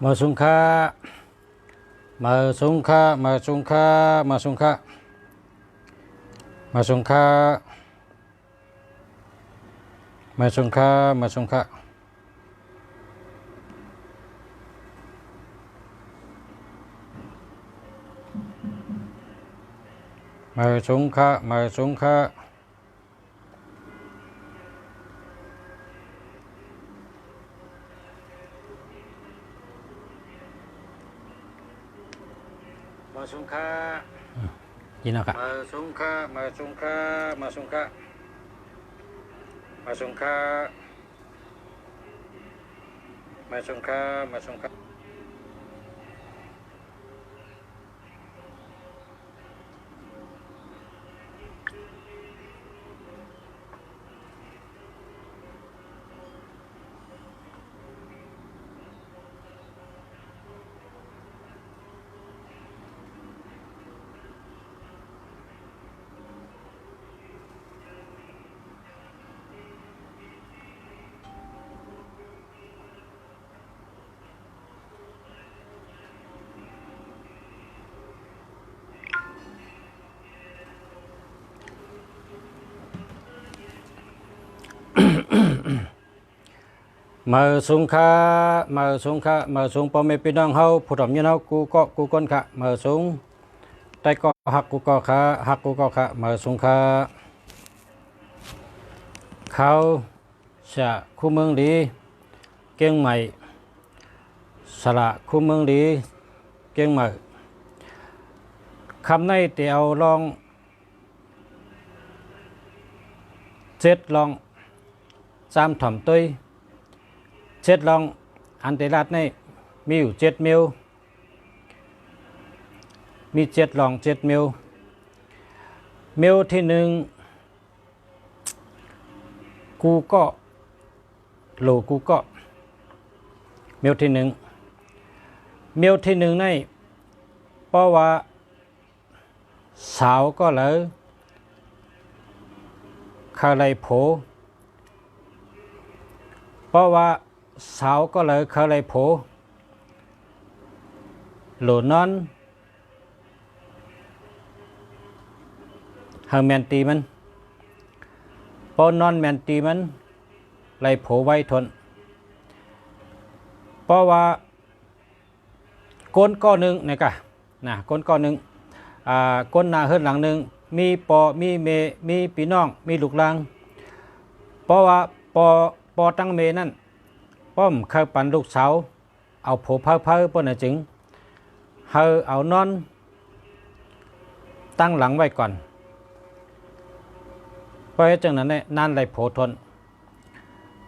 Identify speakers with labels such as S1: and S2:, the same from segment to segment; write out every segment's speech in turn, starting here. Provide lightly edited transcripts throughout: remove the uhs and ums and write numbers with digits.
S1: มาสุงค่ามาสุงค่ามาสุงค่ามาสุงค่ามาสุงค่ามาสุงค่ามาสุงค่ามาสุงค่ามาสุงค่ามาสุงค่ายินเอาครับมาสุงค่ามาสุงค่ามาสุงค่ามาสุงค่ามาสุงค่ามาสุงค่ามาสุงค่ามาสุงค่ามาสุงพ่อแม่พี่น้องเฮาผู้ทำยันเฮากูก็กูก้นค่ะมาสุงใต้ก็หักกูก็ขาหักกูก็ขามาสุงค่าเขาจะคู่เมืองดีเก่งใหม่สละคู่เมืองดีเก่งใหม่คำในเตียวลองเจ็ดลองสามถ่อมตุ้ยเจ็ดลองอันเตรัดในมีอยู่7 มิลมี7ลอง7 มิลมิลที่หนึ่งกูก็โหลกูก็มิลที่หนึ่งมิลที่หนึ่งในเพราะว่าสาวก็เลยคาไลโผเพราะว่าสาวก็เลยคาไลโผโหลนอนเฮอแมนตีมันพอนอนแมนตีมันไลโผไว้ทนเพราะว่าก้นก้อนหนึ่งนี่กะนะก้นก้อนหนึ่งก้นหน้าเฮือนหลังหนึ่งมีปอมีเมมีพี่น้องมีลูกหลางเพราะว่าปอตั้งเมนั่นป้อมเคยปันลูกสาวเอาโผเพ้อป้นจึงเฮาเอานอนตั้งหลังไว้ก่อนเพราะจังนั้นเนี่ยนั่นไหลโผทน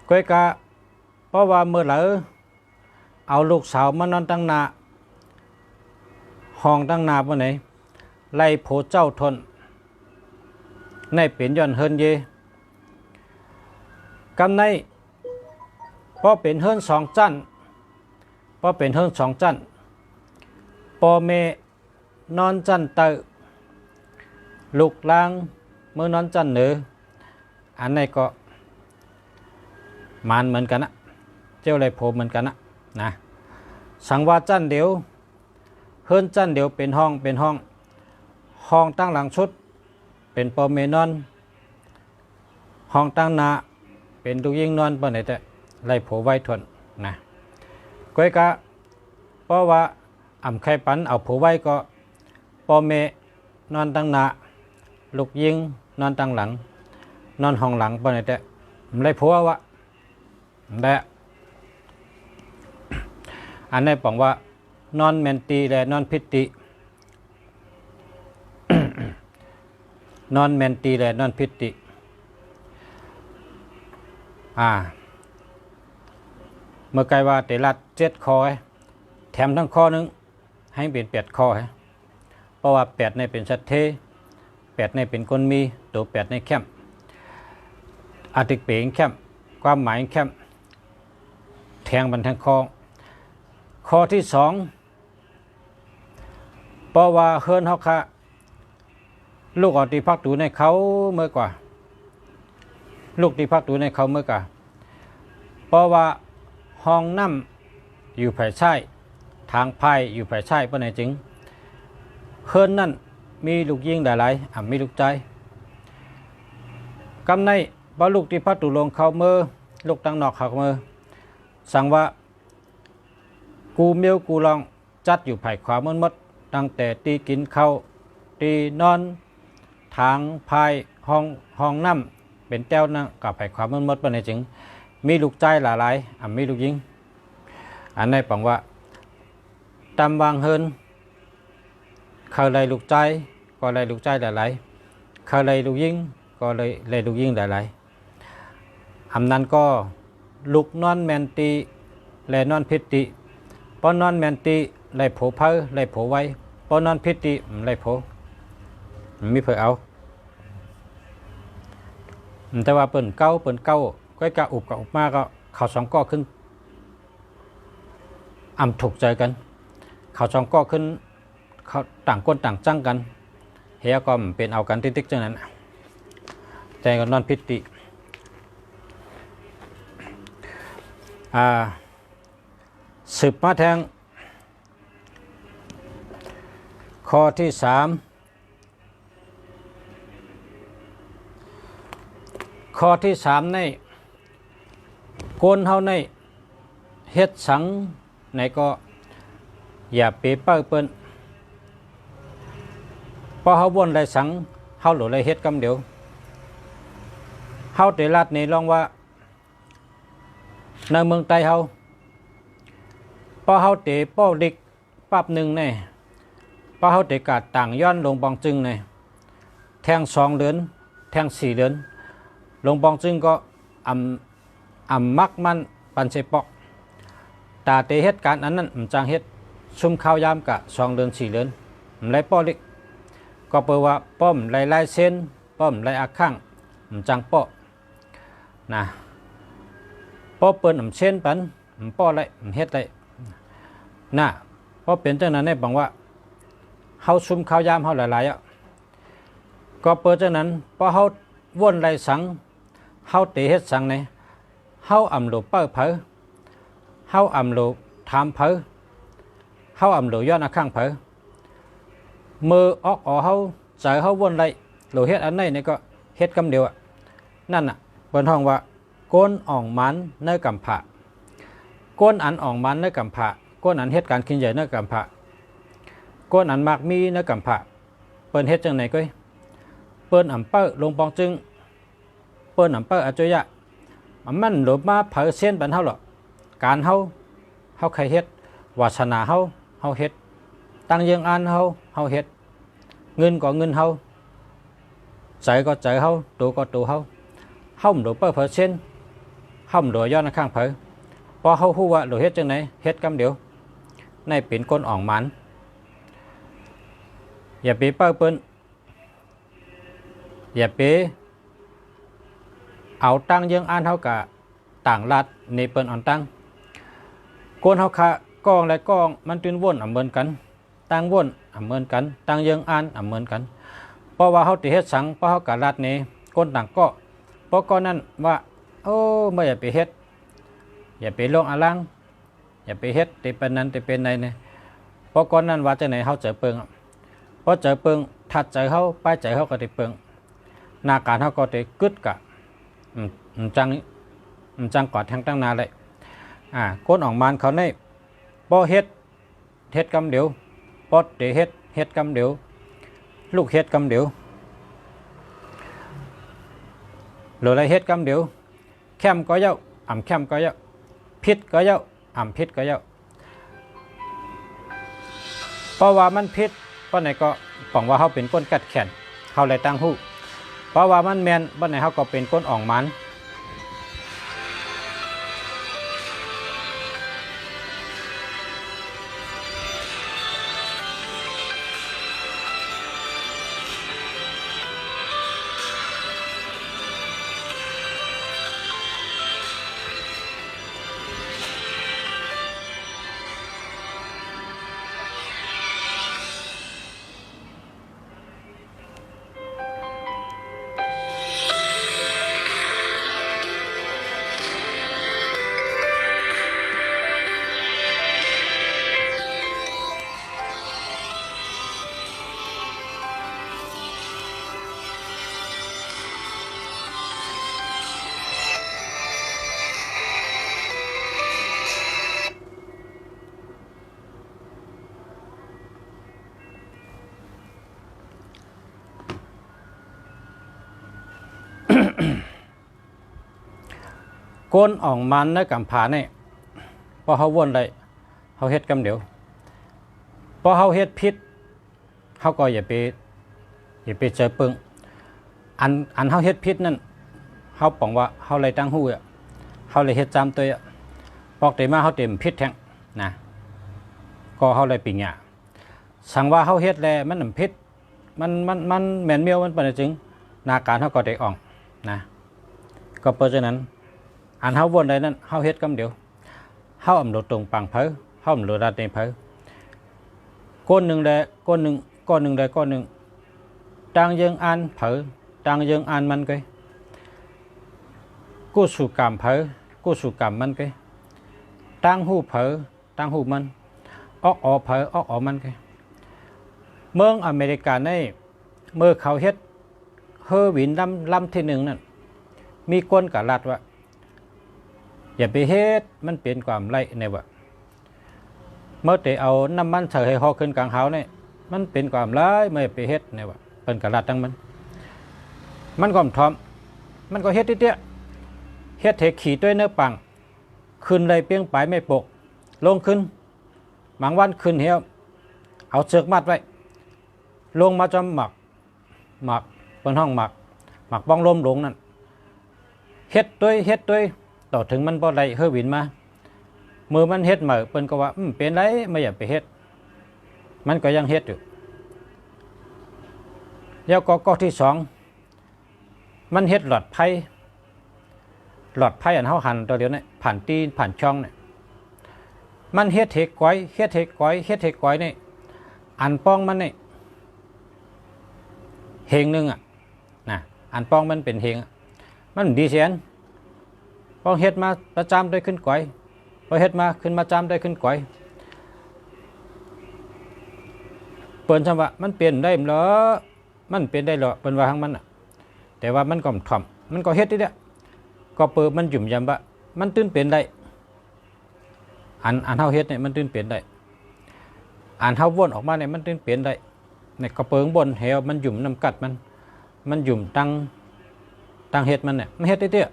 S1: ก้อยกะเพราะว่าเมื่อไหร่เอาลูกสาวมานอนตั้งหน้าห้องตั้งหน้าปนไหนไล่โผเจ้าทนในเปลี่ยนย้อนเฮินเยกำในพอเป็นเฮิรนสองจันพอเป็นเฮิรนสองจันปอเมนอนจันเตอลูกลางเมื่อนอนจันเหนืออันนี้ก็มันเหมือนกันนะเจ้าไรโผเหมือนกันนะสังวาจันเดียวเฮิรนจันเดียวเป็นห้องห้องตั้งหลังชุดเป็นปอเมนอนห้องตั้งหน้าเป็นลูกยิงนอนปนไหนแต่ไล่โผไว้ทนนะก้อยกะเพราะว่าอ่ำไข่ปันเอาโผไว้ก็ปอเมนอนตั้งหน้าลูกยิงนอนตั้งหลังนอนห้องหลังปนไหนแต่ไล่โผวะแต่อันนี้บอกว่านอนเมนตีและนอนพิตินอนเมนตีและนอนพิติเมื่อไกลว่าเตลัด7 คอแถมทั้งข้อนึงให้เป็น8 คอเพราะว่า8ในเป็นสัตเท8ในเป็นคนมีตัว8ในแคมอาติกเป่งแคมความหมายแคมแทงบันทั้งข้อที่2เพราะว่าเฮิรนเฮาคะลูกออกที่พักตูในเขาเมื่อกว่าลูกที่พักตูในเขาเมื่อกว่าเพราะว่าห้องน้ำอยู่ภายใต้ ทางภายอยู่ภายใต้เปิ้นให้จริงเฮิรนนั่นมีลูกยิงหลายๆมีลูกใจกำในบ่ลูกที่พัดตุลงเข้ามือลูกตั้งนอกเข้ามือสั่งว่ากูเมียวกูลองจัดอยู่ภายขวามืดมดตั้งแต่ตีกินข้าวตีนอนทางภายห้องน้ำเป็นแต้วนะกับภายขวามืดมดเปิ้นให้จริงมีลูกใจหลายๆมีลูกยิงอันนี้ปังว่าตำวางเฮินเขาเลยลูกใจก็เลยลูกใจหลายๆเขาเลยลูกยิงก็เลยลูกยิงหลายๆนั้นก็ลูกนอนแมนตีและนอนพิติปอนอนแมนตีเลยโผเพอเลยโผไว้ปอนอนพิติเลยโผมีเผอเอาแต่ว่าเปิ่นเก้าก็กะอุบมาก็เขาสองก้อขึ้นถูกใจกันเขาสองก้อขึ้นเขาต่างคนต่างจังกันเฮียก็เป็นเอากันติ๊กๆจังนั้นแต่ก็นอนพิติสืบมาแทงข้อที่3ในโกนเฮาในเฮ็ดสังในก็อย่าเปเปิ้ลเปิ้นพอเฮาวนได้สังเฮาหลุดเลยเฮ็ดกำเดียวเฮาได้ลัดนี่ลองว่าในเมืองไทยเฮาพอเฮาเตะป้อดิกปั๊บหนึ่งในพอเฮาเตะกาดต่างย้อนลงบองจึงในแทง2เดือนแทง4เดือนลงบองจึงก็มักมันปันเสปอกตาเตเฮ็ดการอันนั้นจางเฮ็ดซุ่มข้าวยามกะ2เดือน4เดือนไล่ป้อลิกก็เปว่าป้อมไล่เส้นป้อมไล่อาข้างจังป้อนะป้อเปิ้นเส้นปันป้อไล่เฮ็ดไล่น่ะป้อเป็นจังนั้นได้บังว่าเฮาซุ่มข้าวยามเฮาหลายๆอ่ะก็เปิดจังนั้นป้อเฮาวนไล่สังเฮาเตเฮ็ดสังในเฮาโลเปิ้เผอเฮาโลถามเผอเฮาโลย้อนอาข้างเผอมือออกเฮาใจเฮาวนไล่โลเฮ็ดอันไหนนี่ก็เฮ็ดกำเดียวอ่ะนั่นน่ะเปิ้นฮ้องว่าก้นอ่องมันเนื้อกำผะก้นอันอ่องมันเนื้อกำผะก้นอันเฮ็ดการกินใหญ่เนื้อกำผะก้นอันมากมีเนื้อกำผะเปิ้นเฮ็ดจังไหนก็เปิ้นเปิ้ลงปองจึงเปิ้นเปิ้อจุยะมันหลบมาเผอเส้นปันเฮาหรอกการเฮาใครเฮ็ดวาสนาเฮาเฮ็ดตั้งยังอันเฮาเฮ็ดเงินก็เงินเฮาใจก็ใจเฮาตัวก็ตัวเฮาหลบเปิ้เผอเส้นหลบย้อนข้างเผอพอเฮาฮู้ว่าหลบเฮ็ดจังไหนเฮ็ดกำเดียวในเป็นก้นอ่องมันอย่าไปเปิ้เปิ้นอย่าไปเอาตั้งยังอันเฮากะต่างรัฐในเปิ้นอ่อนตั้งก้นเฮาคะกองและกองมันตื่นวนเหมือนกันตั้งวนเหมือนกันตั้งยังอันเหมือนกันเพราะว่าเฮาติเฮ็ดสังเพราะเฮากะรัฐนี่ก้นต่างก็เพราะก้อนนั้นว่าโอ้ไม่อย่าไปเฮ็ดอย่าไปลงอลังอย่าไปเฮ็ดติเป็นนั้นติเป็นใดเนี่ยเพราะก้อนนั้นว่าจังไหนเฮาเจอเปิงเพราะเจอเปิงถัดใจเฮาป้ายใจเฮาก็ติเปิงหน้าการเฮาก็ติกึดกะจังกอดแทงตั้งนาเลยก้นออกมานเขาในป้อเฮ็ดกำเดียวป้อเตเฮ็ดกำเดียวลูกเฮ็ดกำเดียวหรืออะไรเฮ็ดกำเดียวแคมก็เย้าแคมก็เย้าพิษก็เย้าพิษก็เย้าเพราะว่ามันพิษเพราะไหนก็บอกว่าเขาเป็นก้นกัดแขนเขาเลยตั้งหู้เพราะว่ามันแมนเพราะไหนเขาก็เป็นก้นอ่องมัน ก้นอ่องมันในกำผาเนี่ยพอเขาวนได้เขาเฮ็ดกำเดียวพอเขาเฮ็ดพิษเขาก็อย่าไปเจอปึงอันเขาเฮ็ดพิษนั่นเขาบอกว่าเขาเลยตั้งหู้เขาเลยเฮ็ดจำตัวปอกเต็มมาเขาเต็มพิษแทงนะก็เขาเลยปิ่งอ่ะสั่งว่าเขาเฮ็ดแล้วมันพิษมันแมนเมียวมันเป็นจริงนาการเขาก็ได้อ่องนะก็เพราะฉะนั้นอันเขาวนได้นั้นเขาเฮ็ดกำเดียวเขาอำโหลดตรงปังเผอเขาอำโหลดดัดในเผอก้นหนึ่งได้ก้นหนึ่งได้ก้นหนึ่งตังยังอันเผอตังยังอันมันก็กู้สู่กรรมเผอกู้สู่กรรมมันก็ตั้งหูเผอตั้งหูมันออกเผอออกมันก็เมืองอเมริกาในเมื่อเขาเฮ็ดเฮอวินลำที่หนึ่งนั่นมีก้นกับรัดว่าอย่าไปเฮ็ดมันเปลี่ยนความไล่ในว่าเมื่อแต่เอาน้ำมันใส่ให้หอขึ้นกลางเท้าเนี่ยมันเป็นความไล่ไม่ไปเฮ็ดในว่าเป็นกับรัดทั้งมันก็ทอมมันก็เฮ็ดเตี้ยเฮ็ดเทขี่ด้วยเนื้อปังขึ้นเลยเปียงปลายไม่ปกลงขึ้นบางวันขึ้นเหี้ยวเอาเชือกมัดไว้ลงมาจำหมักเป็นห้องหมักบ้องลมหลงนั่นเฮ็ดด้วยต่อถึงมันบ่ได้เฮอวินมามือมันเฮ็ดมาเปิ้นก็ว่าเป็นไรไม่อยากไปเฮ็ดมันก็ยังเฮ็ดอยู่แล้วก็ที่สองมันเฮ็ดหลอดไผ่อันเฮาหันตัวเดียวนี่ผ่านตีนผ่านช่องนี่มันเฮ็ดเทก้อยนี่อันป้องมันนี่เฮงนึงนะอันป้องมันเป็นเฮงมันดีเสียนป้องเฮ็ดมาประจำได้ขึ้นก้อยพอเฮ็ดมาขึ้นมาจำได้ขึ้นก้อยเปิ้นคำว่ามันเปลี่ยนได้เหรอมันเปลี่ยนได้เหรอเปิ้นว่าทั้งมันแต่ว่ามันก็ถ่อมมันก็เฮ็ดที่เด้ก็เปิดมันจุ่มยำว่ามันตื่นเปลี่ยนได้อันเฮาเฮ็ดเนี่ยมันตื่นเปลี่ยนได้อันเฮาวนออกมาเนี่ยมันตื่นเปลี่ยนได้เนี่ยกระเปิงบนเหวมันหยุ่มน้ำกัดมันหยุ่มตั้งเฮ็ดมันเนี่ยมันเฮ็ดเตี้ย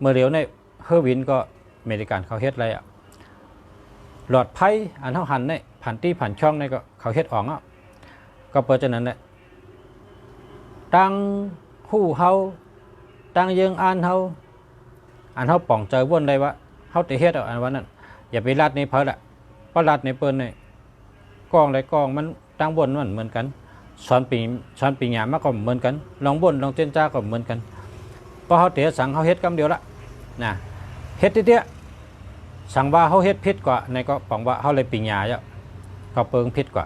S1: เมื่อเร็วในเฮอร์วินก็อเมริกันเขาเฮ็ดอะไรหลอดไพ่อันเท่าหันเนี่ยผ่านตีผ่านช่องเนี่ยก็เขาเฮ็ดออกก็เพราะฉะนั้นเนี่ยตั้งหู้เฮาตั้งยังอันเฮาป่องเจอวนได้ว่าเฮาจะเฮ็ดเอาอันวันนั้นอย่าไปรัดในเพราะรัดในเปิ้นเนี่ยกองไรกองมันตั้งบนมันเหมือนกันสอนปีหยามาก็เหมือนกันลองบนลองเต้นจ้าก็เหมือนกันเพราะเขาเตะสั่งเขาเฮ็ดกำเดียวละนะเฮ็ดเตี้ยสั่งว่าเขาเฮ็ดพิษกว่าในก็บอกว่าเขาเลยปีหยาเยอะเขาเปิงพิษกว่า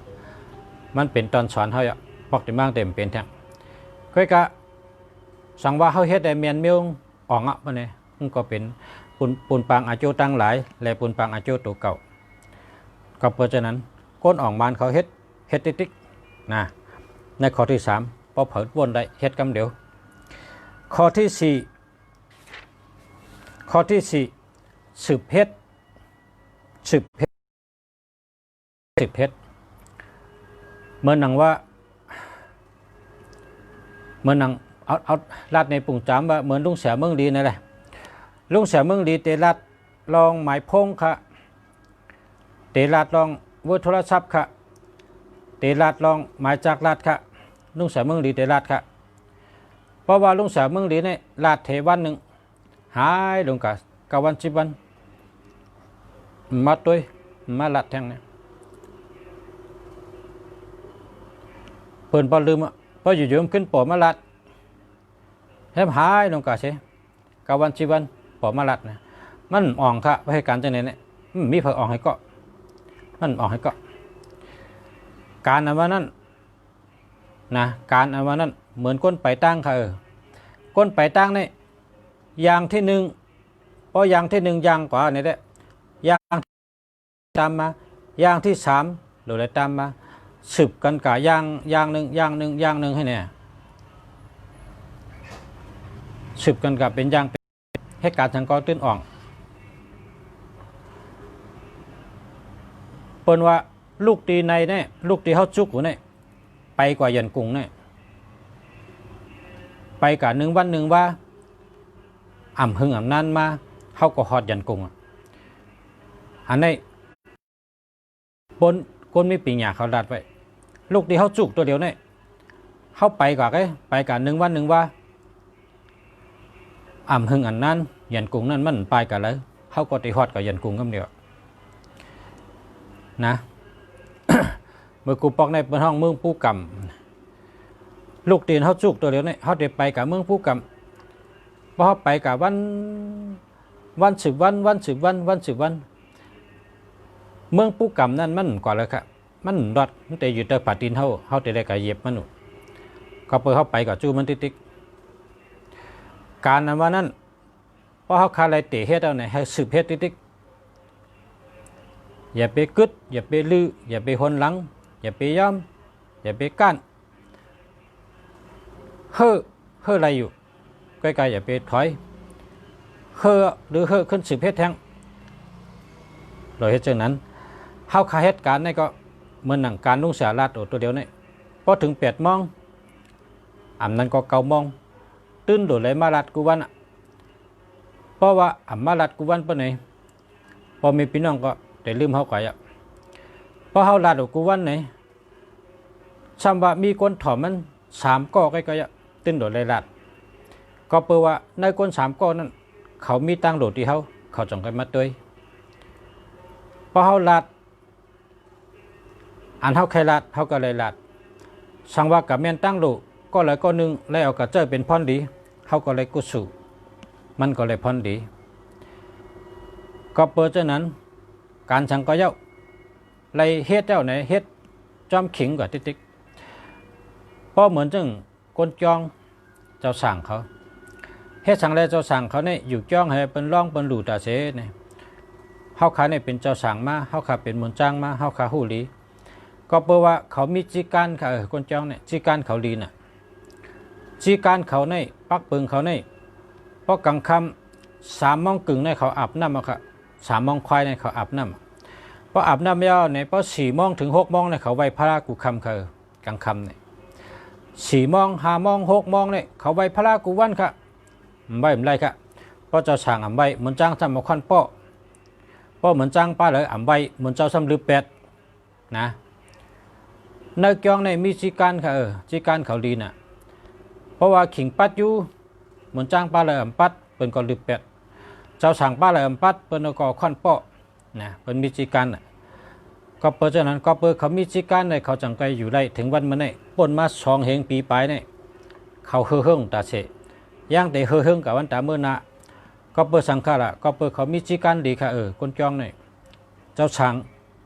S1: มันเป็นตอนสอนเขาเยอะปอกติมั่งเต็มเป็นแท้ก็กะสั่งว่าเขาเฮ็ดได้เมียนเมียวอ่องมันเนี่ยมันก็เป็นปูนปางอาโจตั้งหลายและปูนปางอาโจตัวเก่าก็เพราะฉะนั้นก้นอ่องมันเขาเฮ็ดติ๊กนะในข้อที่3พอเผยวนได้เฮ็ดกำเดียวข้อที่4สืบเพชรเมื่อนังว่าเมื่อนังเอาลาดในปุ่งจามว่าเหมือนลุงเสียเมืองดีนั่นแหละลุงเสียเมืองดีเตลัดลองหมายพงค่ะเตลัดลองเวอร์โทรศัพท์ค่ะเตลัดลองหมายจากลัดค่ะลุงเสียเมืองดีเตลัดค่ะเพราะว่าลุงเสียเมืองดีเนี่ยลัดเทวันหนึ่งหายลงกับวัน10 วันมาตัวมาลัดแทงเนี่ยเปิ่นพอลืมพออยู่ๆขึ้นปอมาลัดแทบหายลงกับเชกับวัน10 วันปอมาลัดนะมันอ่องค่ะให้การจังเนี่ยมีเผออ่องให้เกาะมันอ่องให้เกาะการอันว่านั้นนะการอันว่านั้นเหมือนก้นไปตั้งค่ะก้นไปตั้งเนี่ยอย่างที่1พออย่างที่1อย่างกว่าเนี่ยแหละอย่างตามมาอย่างที่3หรืออะไรตามมาสืบกันกับอย่างหนึ่งให้เนี่ยสืบกันกับเป็นอย่างให้การทางกอตื้นอ่องเปิ้นว่าลูกตีในเนี่ยลูกตีเขาจุกอยู่เนี่ยไปกว่ายันกุ้งเนี่ยไปกับ1 วัน 1 ว่าอ่ำหึงอ่ำนั่นมาเฮ เขาก็ฮอดยันกุงอันนี้ปนก้นไม่ปีหยาเขาดัดไว้ลูกที่เขาจุกตัวเดียวเนี่ยเขาไปกว่าไอ้ไปกัน1 วันว่าอ่ำหึงอันนั้นยันกุงนั่นมันไปกันเลยเขาก็ตีฮอดกับยันกุงคำเดียวนะ เมื่อกูปอกในเป็นห้องเมืองผู้กำลูกตีนเขาจุกตัวเดียวเนี่ยเขาเดินไปกับเมืองผู้กำพอเขาไปกับวัน10 วันวัน10 วันเมืองผู้กำนั่นมันกว่าเลยครับมันรอดมันแต่อยู่แต่ป่าตีนเขาแต่ได้กับเย็บมันหนูก็เปิดเข้าไปกับจูมันติ๊กการนั้นว่านั้นเพราะเขาคาไรเตะเฮ็ดเอาไหนให้สืบเฮ็ดติ๊กอย่าไปกึดอย่าไปลืออย่าไปหนหลังอย่าไปย้อมอย่าไปก้านเฮ่ออะไรอยู่ใกล้ๆอย่าไปถอยเฮ่อหรือเฮ่อขึ้นสืบเฮ็ดแทงโดยเหตุนั้นเฮาคาเหตุการณ์นี่ก็เหมือนหนังการลุงเสียลาดตัวเดียวนี่พอถึง8 โมงอ่ำนั้นก็9 โมงตื่นโดดเลยมาลาดกูวันเพราะว่าอ่ำมาลาดกูวันปะไหนพอมีพี่น้องก็แต่ลืมเฮาก่อยเพราะเฮาลาดกูวันไหนซ้ำว่ามีคนถอมมัน3 ก้อใกล้ๆตื่นโดดเลยลาดก็เปิดว่าในคน3 ก้อนั้นเขามีตังโดดที่เขาจงกันมาด้วยพอเฮาลาดอันเฮาใครลาดเฮาก็เลยลาดสังว่ากับแม่นตั้งโลก็เลยก็นึงแล้วเอากระเจ้าเป็นพรดีเฮาก็เลยกุศลมันก็เลยพรดีก็เปิดเจ้านั้นการสังก็เย้าเลยเฮ็ดเจ้าไหนเฮ็ดจอมขิงกว่าติ๊กเพราะเหมือนจังคนจองเจ้าสั่งเขาเฮ็ดสั่งแล้วเจ้าสั่งเขาเนี่ยอยู่จ้องให้เป็นร่องเป็นหลู่ตาเสเนี่ยเฮาขาเนี่ยเป็นเจ้าสั่งมาเฮาขาเป็นมนจ้างมาเฮาขาหู้ลีก็เปิดว่าเขามีจีการค่ะคนจองเนี่ยจีการเขาลีน่ะจีการเขาในปักปึงเขาในเพราะกลางค่ำ3 โมงกึ่งในเขาอาบน้ำอะค่ะ3 โมงควายในเขาอาบน้ำเพราะอาบน้ำไม่เอาในเพราะ4 โมงถึง6 โมงในเขาไหวพระกูคำคือกลางค่ำเนี่ย4 โมง5 โมง6 โมงเนี่ยเขาไหวพระกูวันค่ะไหวไม่ไรค่ะเพราะเจ้าช่างอ่ำไหวเหมือนจ้างทำมาควันป้อเพราะเหมือนจ้างป้าเลยอ่ำไหวเหมือนเจ้าซ้ำลือเป็ดนะในกองในมีจีการค่ะจีการเขาดีน่ะเพราะว่าขิงปัดอยู่เหมือนจ้างป้าเลยอ่ำปัดเป็นก็ลือเป็ดเจ้าสั่งป้าเลยอ่ำปัดเป็นก็ควันป้อนะเป็นมีจีการน่ะก็เปิดจากนั้นก็เปิดเขามีจีการในเขาจังไกอยู่ได้ถึงวันมันเนี่ยปนมา2 เหงปีไปเนี่ยเขาเฮืองตาเสย่างแต่เฮืองกับวันตาเมื่อนะก็เปิดสังฆาละก็เปิดเขามีจีการดีค่ะคนจองเนี่ยเจ้าสั่ง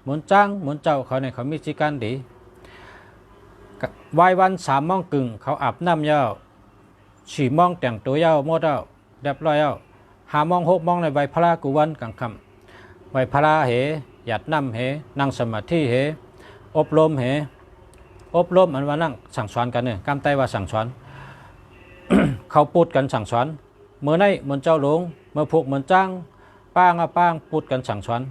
S1: เหมือนจ้างเหมือนเจ้าเขาเนี่ยเขามีจีการดีวายวัน3 โมงกึ่งเขาอาบน้ำยาว4 โมงแต่งตัวยาวหมดแล้วเรียบร้อยแล้ว5 โมง6 โมงในใบพระกุวันกลางค่ำใบพระเหหยัดน้ำเหนั่งสมาธิเหอบรมเหอบรมอันว่านั่งสั่งสอนกันเนี่ยกำไตว่าสั่งสอน เขาพูดกันสั่งสอนเมื่อในเหมือนเจ้าหลวงเมื่อพวกเหมือนจ้างป้างป้างพูดกันสั่งสอน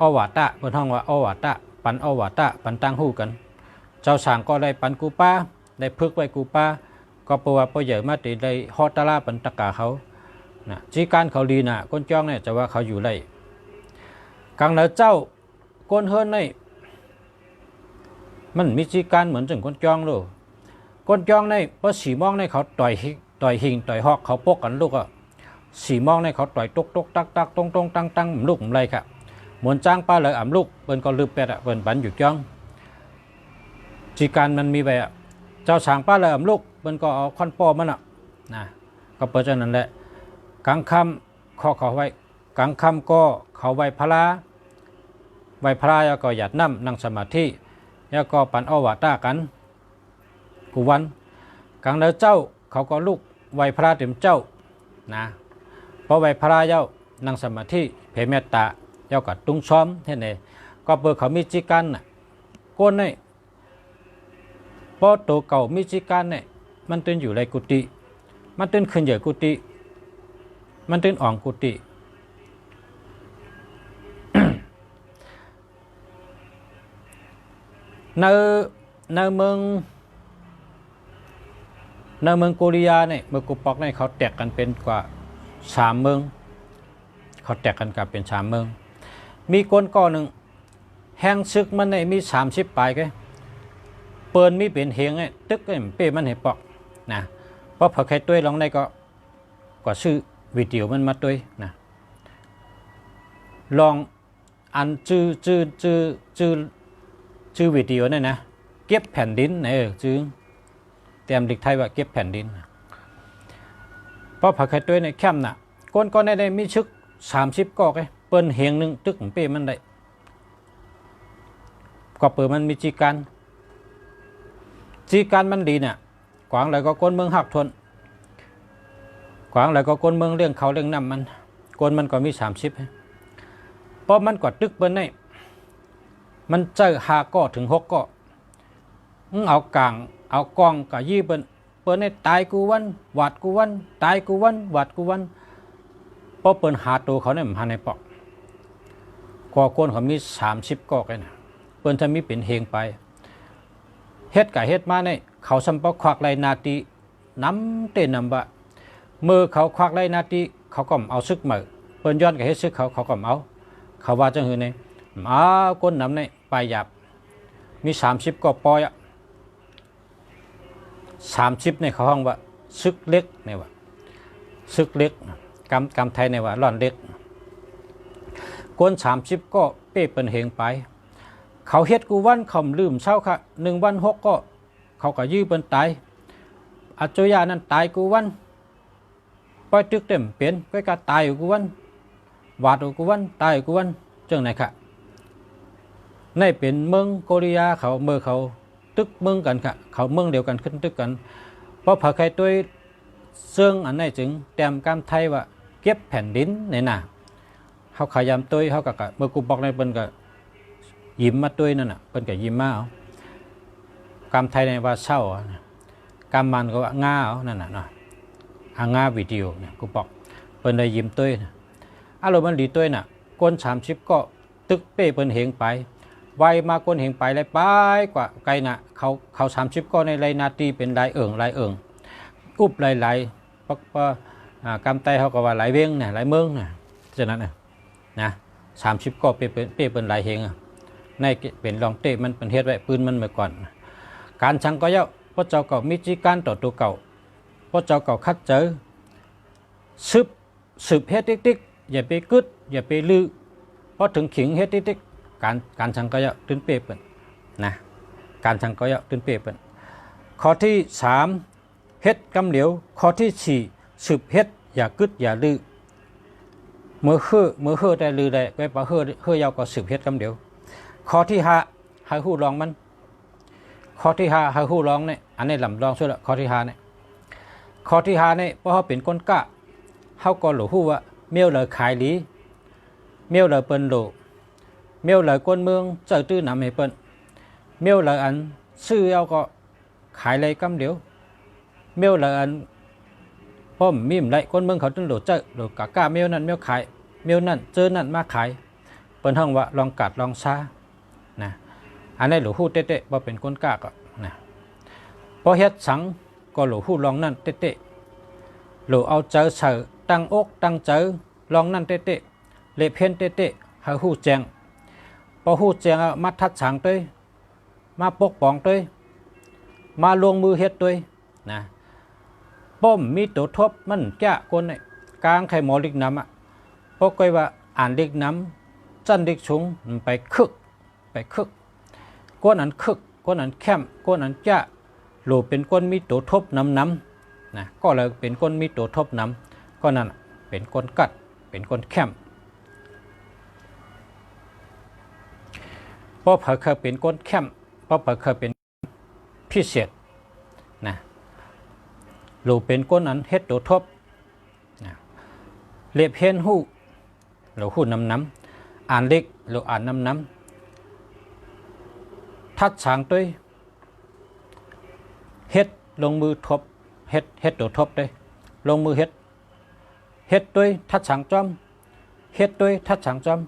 S1: อวาตะบนห้องว่าอวาตะปันอวาตะปันตั้งหู้กันเจ้าสั่งก็ได้ปันกูป้าได้พึกไว้กูป้าก็ปว่าปใหญ่มาตีได้ฮอตลาปันตะกาเขานะจีการเขาดีนะก้นจ้องเนี่ยจะว่าเขาอยู่ไรกังเหนือเจ้าก้นเฮิร์นนี่มันมีจีการเหมือนจังก้นจ้องเลยก้นจ้องในเพราะ4 โมงในเขาต่อยหิงต่อยหอกเขาปกกันลูก4 โมงในเขาต่อยตกตักตรงตั้งลูกอะไรค่ะเหมือนจ้างป้าเลยอ่ำลูกเปิ้นก็ลืมเป็ดเปิ้นบันอยู่จ้องจีการมันมีไปเจ้าสางป้าเลยอ่ำลูกเปิ้นก็เอาควันปอมันนะก็เปิดจากนั้นแหละกลางค่ำข้อเขาไว้กลางค่ำก็เขาไหวพระแล้วก็หยัดน้ำนั่งสมาธิแล้วก็ปันอวตารกันกูวันกลางเดือนเจ้าเขาก็ลุกไหวพระเต็มเจ้านะพอไหวพระเจ้านั่งสมาธิเผยเมตตาเจ้ากับตุ้งซ้อมเท่านี้ก็เปิดเขามีจิกันน่ะก้นนี่พอตัวเก่ามีจิกันเนี่ยมันตื่นอยู่ในกุฏิมันตื่นขึ้นเหยื่อกุฏิมันตื่นอ่องกุฏิในเมืองโกริยาเนี่ยเมืองกุปอกเนี่ยเขาแตกกันเป็นกว่า3 เมือง เขาแตกกันกับเป็น3เมืองมีคนก่อหนึ่งแห้งซึกมันในมี30ปลายก็เปิ้นมีเป็นเฮงไอ้ตึกไอ้เป้มันให้ปอกนะเพราะพอใครตัวลองได้ก็ซื้อวิดีโอมันมาตัวนะลองอันชื่อวิดีโอนี่นะเก็บแผ่นดินไหนชื่อเตรียมดิกไทยว่าเก็บแผ่นดินเพราะพอใครตัวในแคมป์น่ะก้นก็ได้มีชึก30กอกไอ้เปิ้นเฮงนึงตึกเป้มันได้ก็เปิดมันมีจีการมันดีเนี่ยกวางเลยก็ก้นเมืองหักทนกวางเลยก็ก้นเมืองเรื่องเขาเรื่องน้ำมันก้นมันก็มี30เพราะมันก็ตึกเปิ้นได้มันเจอ5ก้อถึง6ก้อเอากลางเอากองกับยี่เปิ้นให้ตายกูวันหวาดกูวันตายกูวันหวาดกูวันเพราะเปิ้นหาตัวเขาเนี่ยมันหาในปอกก่อก้นเขามี30ก้อกันนะเปิ้นจะมีเป็นเฮงไปเฮ็ดกับเฮ็ดมาเนี่ยเขาสัมปควักไรนาทีน้ำเต้นนำบะมือเขาควักไรนาทีเขาก็เอาซึกมือเปิ้นย้อนกับเฮ็ดซึกเขาก็เอาเขาว่าจังหือเนี่ยก้นน้ำเนี่ยไปหยับมี30ก้อปอย30เนี่ยเขาห้องว่าซึกเล็กเนี่ยว่าซึกเล็กกำไทยเนี่ยว่าร่อนเล็กก้น30ก็เป้เป็นเฮงไปเขาเฮ็ดกูวันเขาลืมเช้าค่ะ1วัน6ก็เขาก็ยื้อเป็นตายอัจฉริยะนั้นตายกูวันปล่อยตึกเต็มเปลี่ยนก็การตายกูวันวาดกูวันตายกูวันจังไหนค่ะในเป็นเมืองโคเรียเขาเมื่อเขาตึกเมืองกันค่ะเขาเมืองเดียวกันขึ้นตึกกันเพราะเผาใครตัวซึ่งอันไหนจึงแต้มกำไทยว่าเก็บแผ่นดินในหน้าเขาขยำตัวเขากับเมื่อกูบอกในเปิ้นก็ยิ้มมาตัวนั่นน่ะเปิ้นก็ยิ้มมาเอากำไทยในว่าเศร้ากำมันก็ว่าง่าเอานั่นน่ะเนาะง่าวิดีโอเนี่ยกูบอกเปิ้นได้ยิ้มตัวอารมณ์มันดีตัวน่ะก้น30ก็ตึกเป้เปิ้นเฮงไปไวมาก้นเฮงไปเลยไปกว่าไกลน่ะเขา30ก็ในไรนาทีเป็นลายเอิงอุบหลายปักกำไตเขาก็ว่าหลายเว้งเนี่ยหลายเมืองเนี่ยฉะนั้นนะ30ก็เป้เป็นลายเฮงในเป็นรองเตะมันเป็นเฮ็ดไว้ปืนมันเมื่อก่อนการชังก็เยอะพระเจ้าเก่ามีจีการต่อตัวเก่าพระเจ้าเก่าคัดเจอสืบเฮ็ดติ๊กอย่าไปกึดอย่าไปลือพอถึงขิงเฮ็ดติ๊กการชังก็เยอะตื่นเป้เป็นนะการชังก็เยอะตื่นเป้เป็นข้อที่3เฮ็ดกำเหลียวข้อที่4สืบเฮ็ดอย่ากึดอย่าลือเมื่อฮือได้ลือได้ไปปะฮือยาวก็สืบเฮ็ดกำเหลียวข้อที่5ให้ฮู้ลองมันข้อที่5ให้ฮู้ลองเนี่ยอันนี้ลำลองช่วยละข้อที่5เนี่ยข้อที่5เนี่ยเพราะเขาเป็นคนกะเขาก็หลูฮู้ว่าเมียวเลยขายหลีเมียวเลยเปิ้นหลูเมียวเลยคนเมืองเจอตื้อนำให้เปิ้นเมียวเลยอันซื้อเอาก็ขายเลยกำเดียวเมียวเลยอันพ่อมีมไรคนเมืองเขาตึ้งหลูเจอหลูกะกะเมียวนั่นเมียวขายเมียวนั่นเจอนั่นมาขายเปิ้นห้องว่าลองกัดลองซานะอันนี้หลูฮู้เต๊ะๆว่าเป็นคนกะก็นะพอเฮ็ดสังก็หลูฮู้ลองนั่นเต๊ะๆหลูเอาเจอเสือตั้งอกตั้งเจอลองนั่นเต๊ะๆเล็บเพ้นเต๊ะๆให้ฮู้แจงพอฮู้แจงมาทัดสังด้วยมาปกป้องด้วยมาลงมือเฮ็ดด้วยนะป้อมมีตัวทบมันแก่คนเนี่ยกลางไข่หมอลิกน้ำพอก้อยว่าอ่านลิกน้ำจันลิกชุงไปคึกก้นอันคึกก้นอันแคมก้นอันแก่หลูเป็นก้นมีตัวทบน้ำนะก็เลยเป็นก้นมีตัวทบน้ำก็นั่นเป็นก้นกัดเป็นก้นแคมเพราะเผอเคยเป็นก้นแคมเพราะเผอเคยเป็นพิเศษนะหลูเป็นก้นอันเฮ็ดตัวทบนะเล็บเห็นหู้หลูหู้น้ำอ่านเล็กหลูอ่านน้ำทัดสางด้วยเฮ็ดลงมือทบเฮ็ดตัวทบด้วยลงมือเฮ็ดด้วยทัดสางจอมเฮ็ดด้วยทัดสางจอม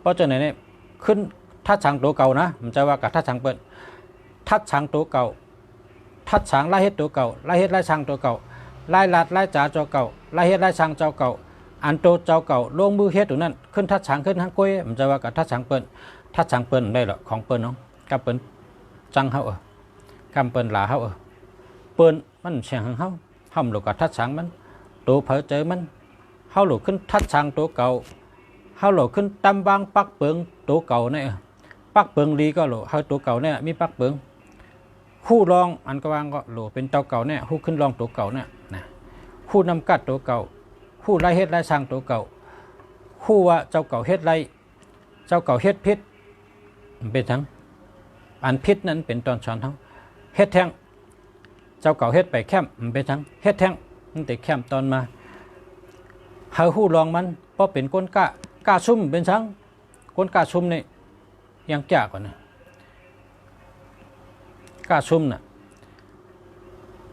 S1: เพราะฉะนั้นเนี่ยขึ้นทัดสางตัวเก่านะมันจะว่ากับทัดสางเปิดทัดสางตัวเก่าทัดสางไล่เฮ็ดตัวเก่าไล่เฮ็ดไล่สางตัวเก่าไล่ลัดไล่จ่าตัวเก่าไล่เฮ็ดไล่สางเจ้าเก่า อันโตเจ้าเก่าลงมือเฮ็ดตัวนั้นขึ้นทัดฉางขึ้นทั้งก้อยมันจะว่ากับทัดฉางเปิ้นทัดฉางเปิ้นได้หรอของเปิ้นเนาะกับเปิ้นจังเฮากำเปิ้นหลาเฮาเปิ้นมันเสียงเฮาห้ำหลกับทัดฉางมันตัวเผอเจอมันเฮาหลขึ้นทัดฉางตัวเก่าเฮาหลขึ้นตำบางปักเปิงตัวเก่าเนี่ยปักเปิงลีก็หลเฮาตัวเก่าเนี่ยมีปักเปิงคู่รองอันก็วางก็หลเป็นเจ้าเก่าเนี่ยคู่ขึ้นรองตัวเก่าเนี่ยนะคู่นำกัดตัวเก่าคู่ไล่เฮ็ดไล่สร้างตัวเก่าคู่ว่าเจ้าเก่าเฮ็ดไล่เจ้าเก่าเฮ็ดพิษเป็นทั้งอันพิษนั้นเป็นตอนสอนทั้งเฮ็ดแทงเจ้าเก่าเฮ็ดไปแคมเป็นทั้งเฮ็ดแทงมันติดแคมตอนมาเฮาคู่รองมันเพราะเป็นก้นก้าซุ่มเป็นทั้งก้นก้าซุ่มนี่ยังจ้ากว่านะก้าซุ่มน่ะ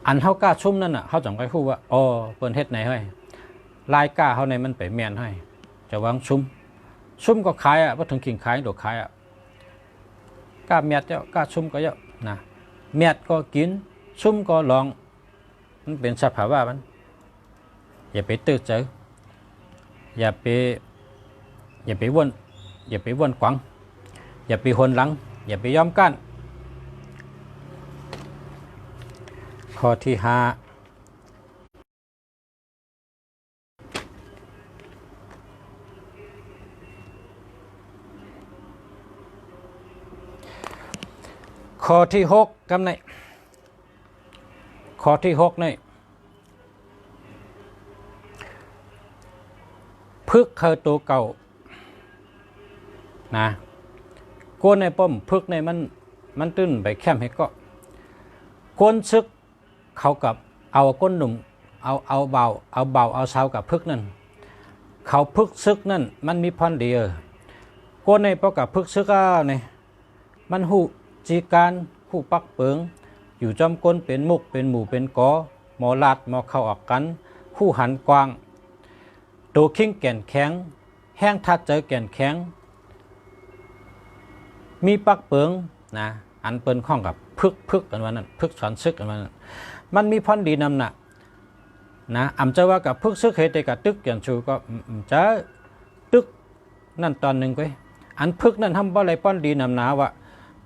S1: อันเฮากล้าชุ่มนั่นน่ะเขาจังไปพูดว่าอ๋อเปิ้นเฮ็ดไหนให้ลายกล้าเขาในมันไปแม่นให้จะวางชุ่มก็ขายอ่ะว่าถึงกิ่งขายดอกขายอ่ะกล้าเมียดเจ้ากล้าชุ่มก็เยอะนะเมียดก็กินชุ่มก็ลองมันเป็นสภาวะมันอย่าไปตื้อเจออย่าไปวนขวางอย่าไปหนหลังอย่าไปยอมกั้นข้อที่5ข้อที่6กำในข้อที่6นี่พึกเคยตัวเก่านะก้นในป้อมพึกในมันตื้นไปแคมให้ก็ก้นซึกเขากับเอาก้นหนุ่มเอาเบาเอาเสากับพึกนั่นเขาพึกซึกนั่นมันมีพันเดียวก้นในป้อกับพึกซึกเนี่ยมันหูจีการหูปักเปิงอยู่จอมก้นเป็นมุกเป็นหมู่เป็นกอหมอลาดหมอเข้าออกกันหูหันกวางตัวคิงแก่นแข็งแห้งทัดเจอแก่นแข็งมีปักเปิงนะอันเปิ้นข้องกับพึกกันวันนั้นพึกสอนซึกกันวันนั้นมันมีพันดีนำหนักนะอำจะว่ากับพึกซึกเหตุกับตึกอย่างชูก็จะตึกนั่นตอนหนึ่งก็อันพึกนั่นทำบ่อะไรพันดีนำหนาว่า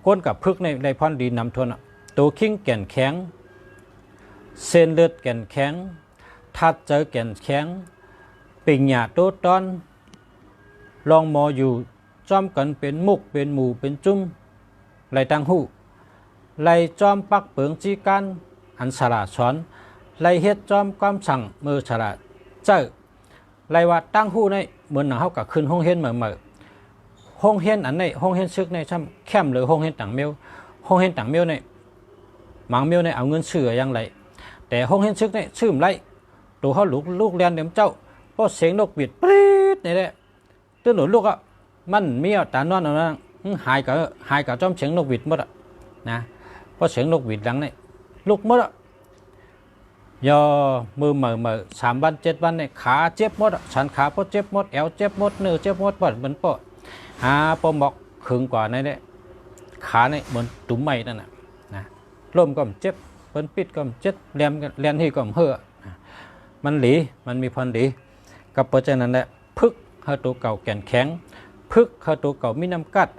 S1: ก้นกับพึกในพันดีนำทวนตัวคิงแก่นแข็งเส้นเลือดแก่นแข็งทัดเจอแก่นแข็งปิ่งหยาโตตอนลองมออยู่จอมกันเป็นมุกเป็นหมู่เป็นจุ้มไหลตังหูไหลจอมปักเปิงจีกันอันฉลาดสอนไหลเฮ็ดจอมความสั่งมือฉลาดเจ้าไหลว่าตั้งหูในเหมือนหนังเขากับขึ้นห้องเฮ็ดเหมือนห้องเฮ็ดอันในห้องเฮ็ดซึกในช่ำแคมหรือห้องเฮ็ดต่างเมียวห้องเฮ็ดต่างเมียวในหมังเมียวในเอาเงินซื้อยังไรแต่ห้องเฮ็ดซึกในซื้อไรตัวเขาลูกเรียนเดี๋ยวเจ้าเพราะเสียงนกหวีดปรี๊ดนี่แหละตื่นหนุนลูกอ่ะมันเมียวตานอนเอานั่งหายกับจอมเสียงนกหวีดหมดอ่ะนะเพราะเสียงนกหวีดดังนี่ลูกหมดอ่ะยอมือเหม่อ3 วัน 7 วันเนี่ยขาเจ็บหมดอ่ะฉันขาเพราะเจ็บหมดแอวเจ็บหมดเนื้อเจ็บหมดปวดเหมือนปอปมบอกขึงกว่านี่เนี่ยขาเนี่ยเหมือนตุ่มไม้นั่นน่ะนะลมก็เจ็บเปิ้นปิดก็เจ็บเลียนที่ก็เห่อมันหลีมันมีพันดีกับเพราะฉะนั้นแหละพึกเข้าตัวเก่าแก่นแข็งพึกเข้าตัวเก่ามีน้ำกัด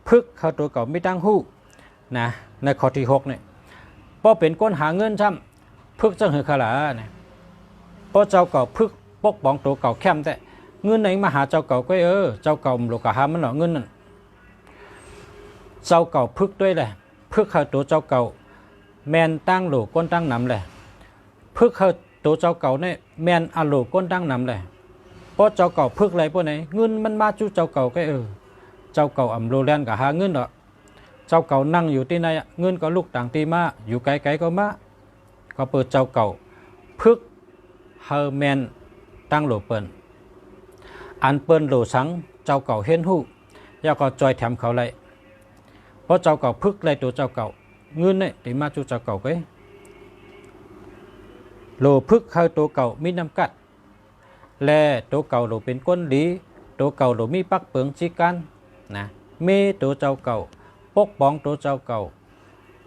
S1: พึกเข้าตัวเก่ามีตั้งหู้นะในข้อที่6เนี่ยพอเป็นก้นหาเงินซ้ำพึกจังหือขลาเนี่ยพอเจ้าเก่าพึกปกป้องตัวเก่าแคมแต่เงินไหนมาหาเจ้าเก่าก็เจ้าเก่าโลกหามันหรอเงินนั่นเจ้าเก่าพึกด้วยเลยพึกเข้าตัวเจ้าเก่าแมนตั้งโลก้นตั้งนำเลยพึกเข้าตัวเจ้าเก่าเนี่ยแมนอโลก้นตั้งนำเลยเพราะเจ้าเก่าพึกอะไรพวกไหนเงินมันมาจู่เจ้าเก่าก็เจ้าเก่าโลแลนกับหาเงินหรอเจ้าเก่านั่งอยู่ที่ไหนเงินก็ลูกต่างตีมาอยู่ไกลๆก็มาก็เปิดเจ้าเก่าพึกเฮอร์แมนตั้งโลเปิลอันเปิลโลสังเจ้าเก่าเห็นหูยาก็จอยแถมเขาเลยเพราะเจ้าเก่าพึกเลยตัวเจ้าเก่าเงินเนี่ยตีมาจู่เจ้าเก่าก็โลพึกเฮอตัวเก่ามีน้ำกัดแลตัวเก่าโลเป็นก้นดีตัวเก่าโลมีปักเปิงจีกันนะมีตัวเจ้าเก่าปกป้องตัวเจ้าเก่า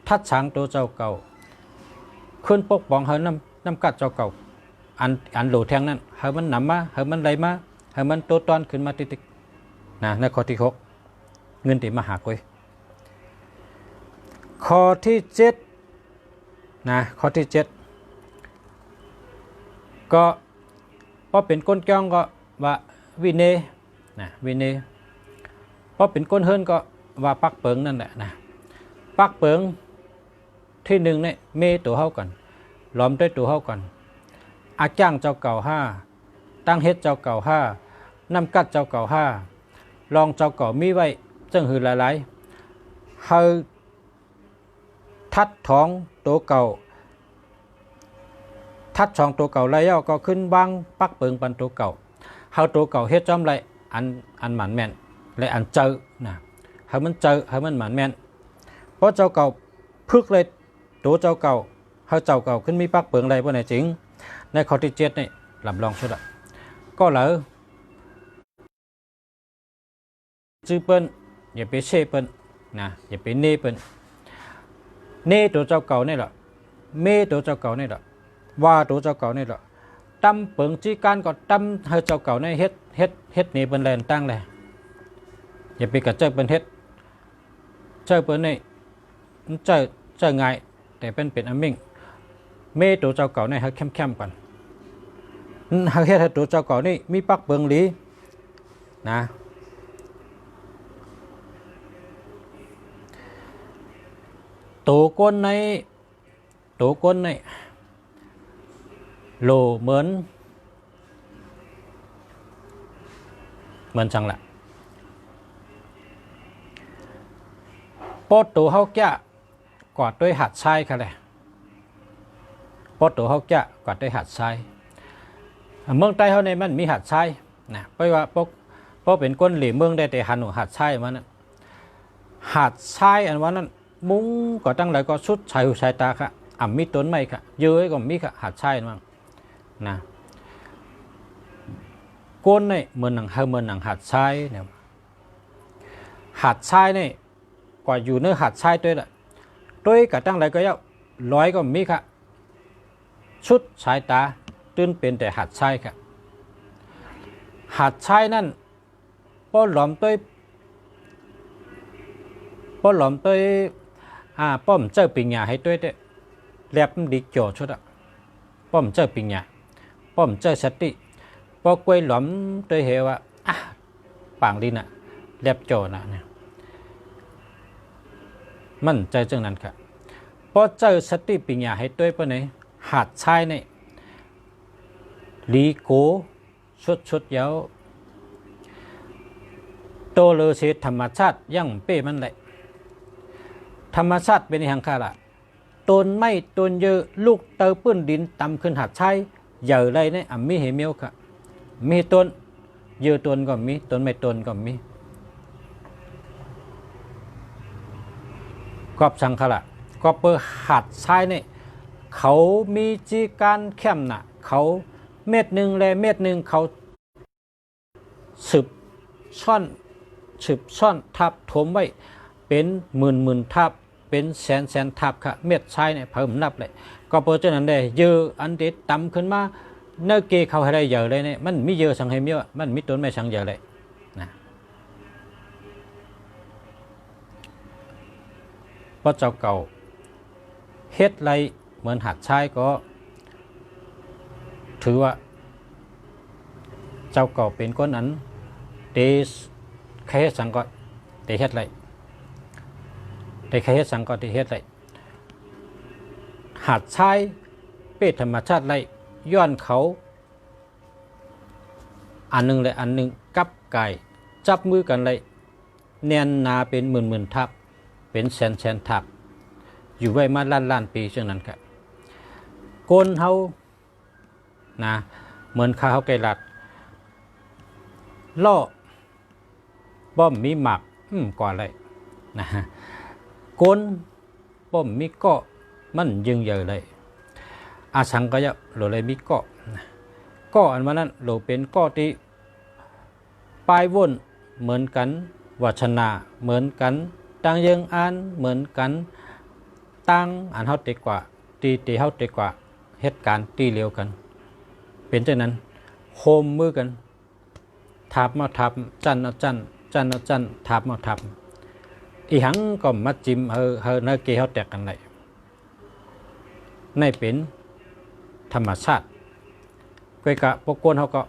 S1: ทัดฉางตัวเจ้าเก่าขึ้นปกป้องเฮาน้ำกัดเจ้าเก่า อันโหลแทงนั้นให้มันนำมาให้มันไหลมาให้มันโตตอนขึ้นมาติ๊กๆนะในข้อที่6เงินที่มาหากุยข้อที่7นะข้อที่7ก็พอเป็นก้นจ้องก็ว่าวิเนนะวิเนพอเป็นก้นเฮิรนก็ว่าปักเปิงนั่นแหละนะปักเปิงที่1เนี่ยเมตัวเฮากันล้อมด้วยตัวเฮากันอาจ้างเจ้าเก่า5ตั้งเฮ็ดเจ้าเก่า5น้ำกัดเจ้าเก่า5ลองเจ้าเก่ามีไว้จังหือหลายๆเฮาทัดท้องตัวเก่าทัดช่องตัวเก่าไรย่อก็ขึ้นวางปักเปิงปันตัวเก่าเฮาตัวเก่าเฮ็ดจอมไรอันหมันแม่นและอันเจอนะเฮามันเจอเฮามันหมันแม่นเพราะเจ้าเก่าพึกเลยตัวเจ้าเก่าเฮาเจ้าเก่าขึ้นมีปักเปิงไรบ่ไหนจริงในข้อที่7นี่ลำลองชุดอ่ะก็เหลอจื้อเปิ้นอย่าไปเช่เปิ้นนะอย่าไปเน่เปิ้นเน่ตัวเจ้าเก่านี่แหละเมตัวเจ้าเก่านี่แหละว่าตัวเจ้าเก่านี่แหละตำเปิงจีการก็ตำให้เจ้าเก่านี่เฮ็ดนี่เป็นแลนตั้งเลยอย่าไปกระเจ้าเป็นเฮ็ดเจ้าเปิ้นนี่เจ้าง่ายแต่เป็นอันมิ่งเมตัวเจ้าเก่านี่ให้เข้มๆก่อนให้เฮ็ดให้ตัวเจ้าเก่านี่มีปักเปิงหลีนะตัวก้นในโลเหมือนจังละปอดตัวเฮาแก่กอดด้วยหัดทรายค่ะเลยปอดตัวเฮาแก่กอดด้วยหัดทรายเมืองใต้เฮาในมันมีหัดทรายนะเพราะว่าพอเป็นก้นหลีเมืองได้แต่หันหัดทรายมันนั้นหัดทรายอันว่านั้นมุ้งก็ตั้งหลายก็ชุดชายหูชายตาค่ะมีต้นไม้ค่ะเยอะก็มีค่ะหัดทรายมั่งนะก้นนี่เหมือนหนังหัดทรายเนี่ยหัดทรายนี่กว่าอยู่เนื้อหัดทรายด้วยละด้วยก็ตั้งหลายก็เยอะร้อยก็มีค่ะชุดสายตาตื่นเป็นแต่หัดทรายค่ะหัดทรายนั่นป้อหลอมต้วยป้อมเจ้าปิงหยาให้ด้วยเด้แลบดีจ่อชุดอ่ะป้อมเจ้าปิงหยาป้อมเจ้าสติป้อกล้วยหลอมด้วยเหว่าปางดินอ่ะแลบจ่อน่ะเนี่ยมันใจจังนั้นค่ะป้อเจ้าสติปิงหยาให้ด้วยป้อไหนหัดชายเนี่ยลีโกชุดยาวโตเลเสธรรมชาติยั่งเป้มันเลยธรรมชาติเป็นอย่างข้าละต้นไม้ต้นเยอะลูกเตอปื้นดินต่ำขึ้นหัดใช้ใหญ่เลยเนี่ยมีเหมียวค่ะมีต้นเยอะต้นก็มีต้นไม่ต้นก็มีกอบสังขละก็เปิดหัดใช้เนี่ยเขามีจีการเข้มน่ะเขาเม็ดหนึ่งเลยเม็ดหนึ่งเขาสืบซ่อนทับถมไว้เป็นหมื่นทับเป็นแสนทับค่ะเม็ดชายเนี่ยเพิ่มนับเลยก็เพราะฉะนั้นเลยเยอะอันเด็ดต่ำขึ้นมาเนื้อเกเขาให้ได้เยอะเลยเนี่ยมันมีเยอะสังเหมียวมันมีต้นไม่สังเยอะเลยนะเพราะเจ้าเก่าเฮ็ดไรเหมือนหัดชายก็ถือว่าเจ้าเก่าเป็นก้นนั้นเดสใครเฮ็ดสังก็เดเฮ็ดไรแต่ใครเฮ็ดสังก็เดเฮ็ดไรหัดชายเป็นธรรมชาติไรย้อนเขาอันหนึ่งเลยอันหนึ่งกับไก่จับมือกันเลยแน่นหนาเป็นหมื่นทับเป็นแสนทับอยู่ไว้มาล้านปีเช่นนั้นครับโกนเฮานะเหมือนข้าวไก่ลัดล่อป้อมมีหมักก่อนเลยนะโกนป้อมมีเกาะมันยึงเยอะเลยอาสังก็จะโหลเลยมีเกาะอันว่านั้นโหลเป็นเกาะที่ปลายวนเหมือนกันวัชนาเหมือนกันต่างยังอ่านเหมือนกันต่างอ่านเฮาเตกว่าตีเฮาเตกว่าเหตุการณ์ตีเร็วกัน เป็นเช่นนั้นโฮมมือกันทับมาทับจันเอาจันจันเอาจันทับมาทับอีหังก็มาจิ้มเนื้อเกเขาแตกกันเลยในเป็นธรรมชาติก็กะปกวนเขาก็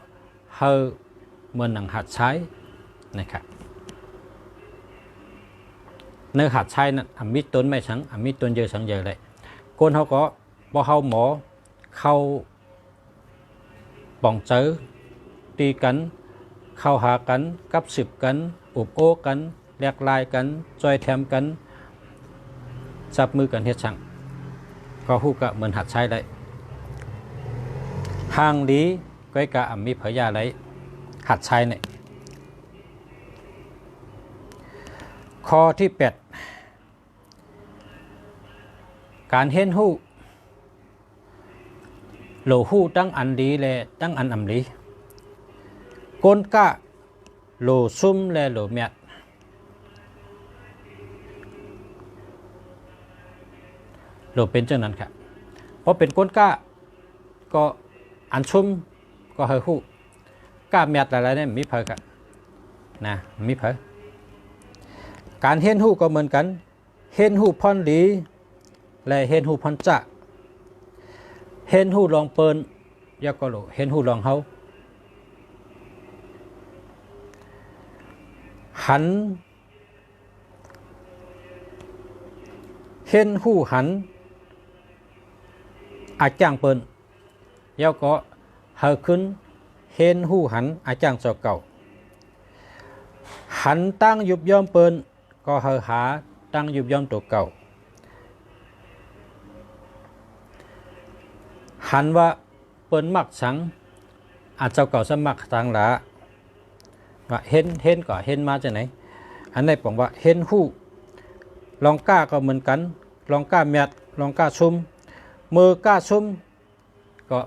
S1: เหมือนหนังหัดใช้นะครับเนื้อหัดใช้นั้นมิตรต้นไม่สังมิตรต้นเยอะสังเยอะเลยคนเขาก็พอเขาหมอเข้าป่องเจอตีกันเข้าหากันกับสืบกันอุบโอ้กันแลกลายกันจอยแถมกันจับมือกันเฮ็ดช่างก็ฮู้กะเหมือนหัดใช้ได้ทางดีก็กะมีเผยยาได้หัดใช้เนี่ยข้อที่8การเห็นฮู้โหลฮู้ตั้งอันดีและตั้งอันอำลีก้นกะโหลซุ่มและโหลเมียดโหลเป็นเช่นนั้นครับเพราะเป็นก้นกะก็อันซุ่มก็เฮฮู้กะเมียดอะไรเนี่ยมีเผยกันนะมีเผยการเห็นฮู้ก็เหมือนกันเห็นฮู้พรดีและเห็นฮู้พรจะเห็นฮู้ลองเปิ้นยาก็โหลเห็นฮู้ลองเฮาหันเห็นฮู้หันอาจารย์เปิ้นยาก็เฮาขึ้นเห็นฮู้หันอาจารย์เจ้าเก่าหันตั้งยุบย่อมเปิ้นก็เฮาหาตั้งยุบย่อมตัวเก่าหันว่าเปิ้นมักสังอาจเจ้าเก่าสมักสังหลาว่าเห็นก็เห็นมาจากไหนอันนี้ผมว่าเห็นฮู้ลองกล้าก็เหมือนกันลองกล้าเมียดลองกล้าชุมมือกล้าชุมก็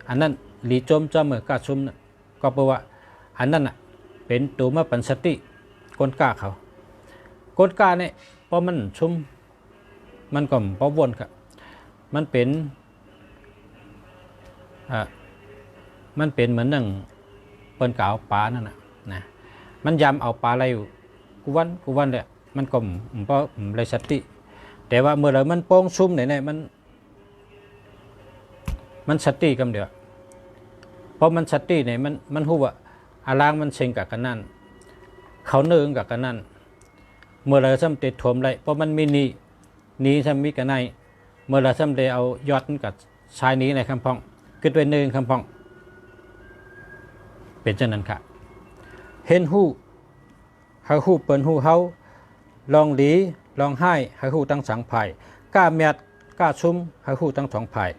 S1: อันนั้นหลีจมจะมือกล้าชุมก็แปลว่าอันนั้นน่ะเป็นตัวมาปัญสติก้นกล้าเขาก้นกล้าเนี่ยพอมันชุมมันก็พอวนครับมันเป็นเหมือนหนึ่งเปิ้นกเอาปลานั่นนะมันยำเอาปลาอะไรอยู่กูวันเลยมันก็เพราะเลยสติแต่ว่าเมื่อไรมันโป้งซุ่มไหนมันสติกำเดียวเพราะมันสติเนี่ยมันหูว่าอาลางมันเชิงกับกันนั่นเขาเนื่องกับกันนั่นเมื่อไรซ้ำติดถ่วมไรเพราะมันมีนี้ซ้ำมีกันในเมื่อไรซ้ำได้เอายอดกับชายนี้ในคำพองขึ้นไปหนึ่งคำพองเป็นเช่นนั้นค่ะเห็นหู้เฮาหู้เปิ้นหู้เฮาลองดีลองให้เฮาหู้ตั้งสังภายกล้าเมียดกล้าชุมเฮาหู้ตั้งสองภาย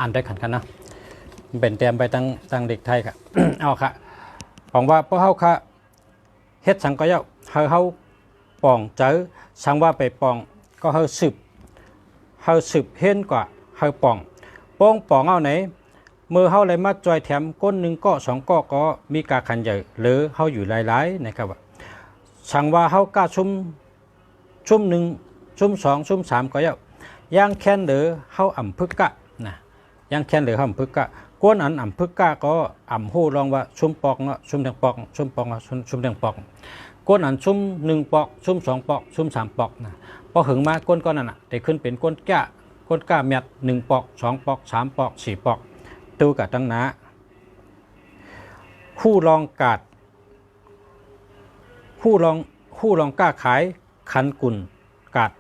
S1: อ่านได้ขันกันนะเป็นเตรียมไปตั้งเด็กไทยค่ะ เอาค่ะของว่าพวกเขาค่ะเฮ็ดสังก็เยาเฮาป่องเจอสังว่าไปป่องก็เฮาสืบเห็นกว่าเฮาป่องเอาไหนมือเฮาเลยมาจอยแถมก้นหนึ่งก็สองก็มีกาขันใหญ่หรือเฮาอยู่หลายๆนะครับว่าสังว่าเฮากล้าชุ่มหนึ่งชุ่มสองชุ่มสามก็เยาย่างแค้นหรือเฮาอ่ำพึกกะนะย่างแค้นหรือเฮาอ่ำพึกกะก้นอันอ่ำพึกกะก็อ่ำหู้ลองว่าชุ่มปอกเนาะชุ่มแดงปอกชุ่มปอกชุ่มแดงปอกก้นอันชุ่ม1ปอกชุ่ม2ปอกชุ่ม3ปอกนะพอหึงมาก้นก้อนนั่นน่ะได้ขึ้นเป็นก้นแก่ก้นก้าเม็ด1ปอก2ปอก3ปอก4ปอกตูกะตั้งหนาผู้ลองกาดผู้ลองกล้าขายขันกุ่นกาด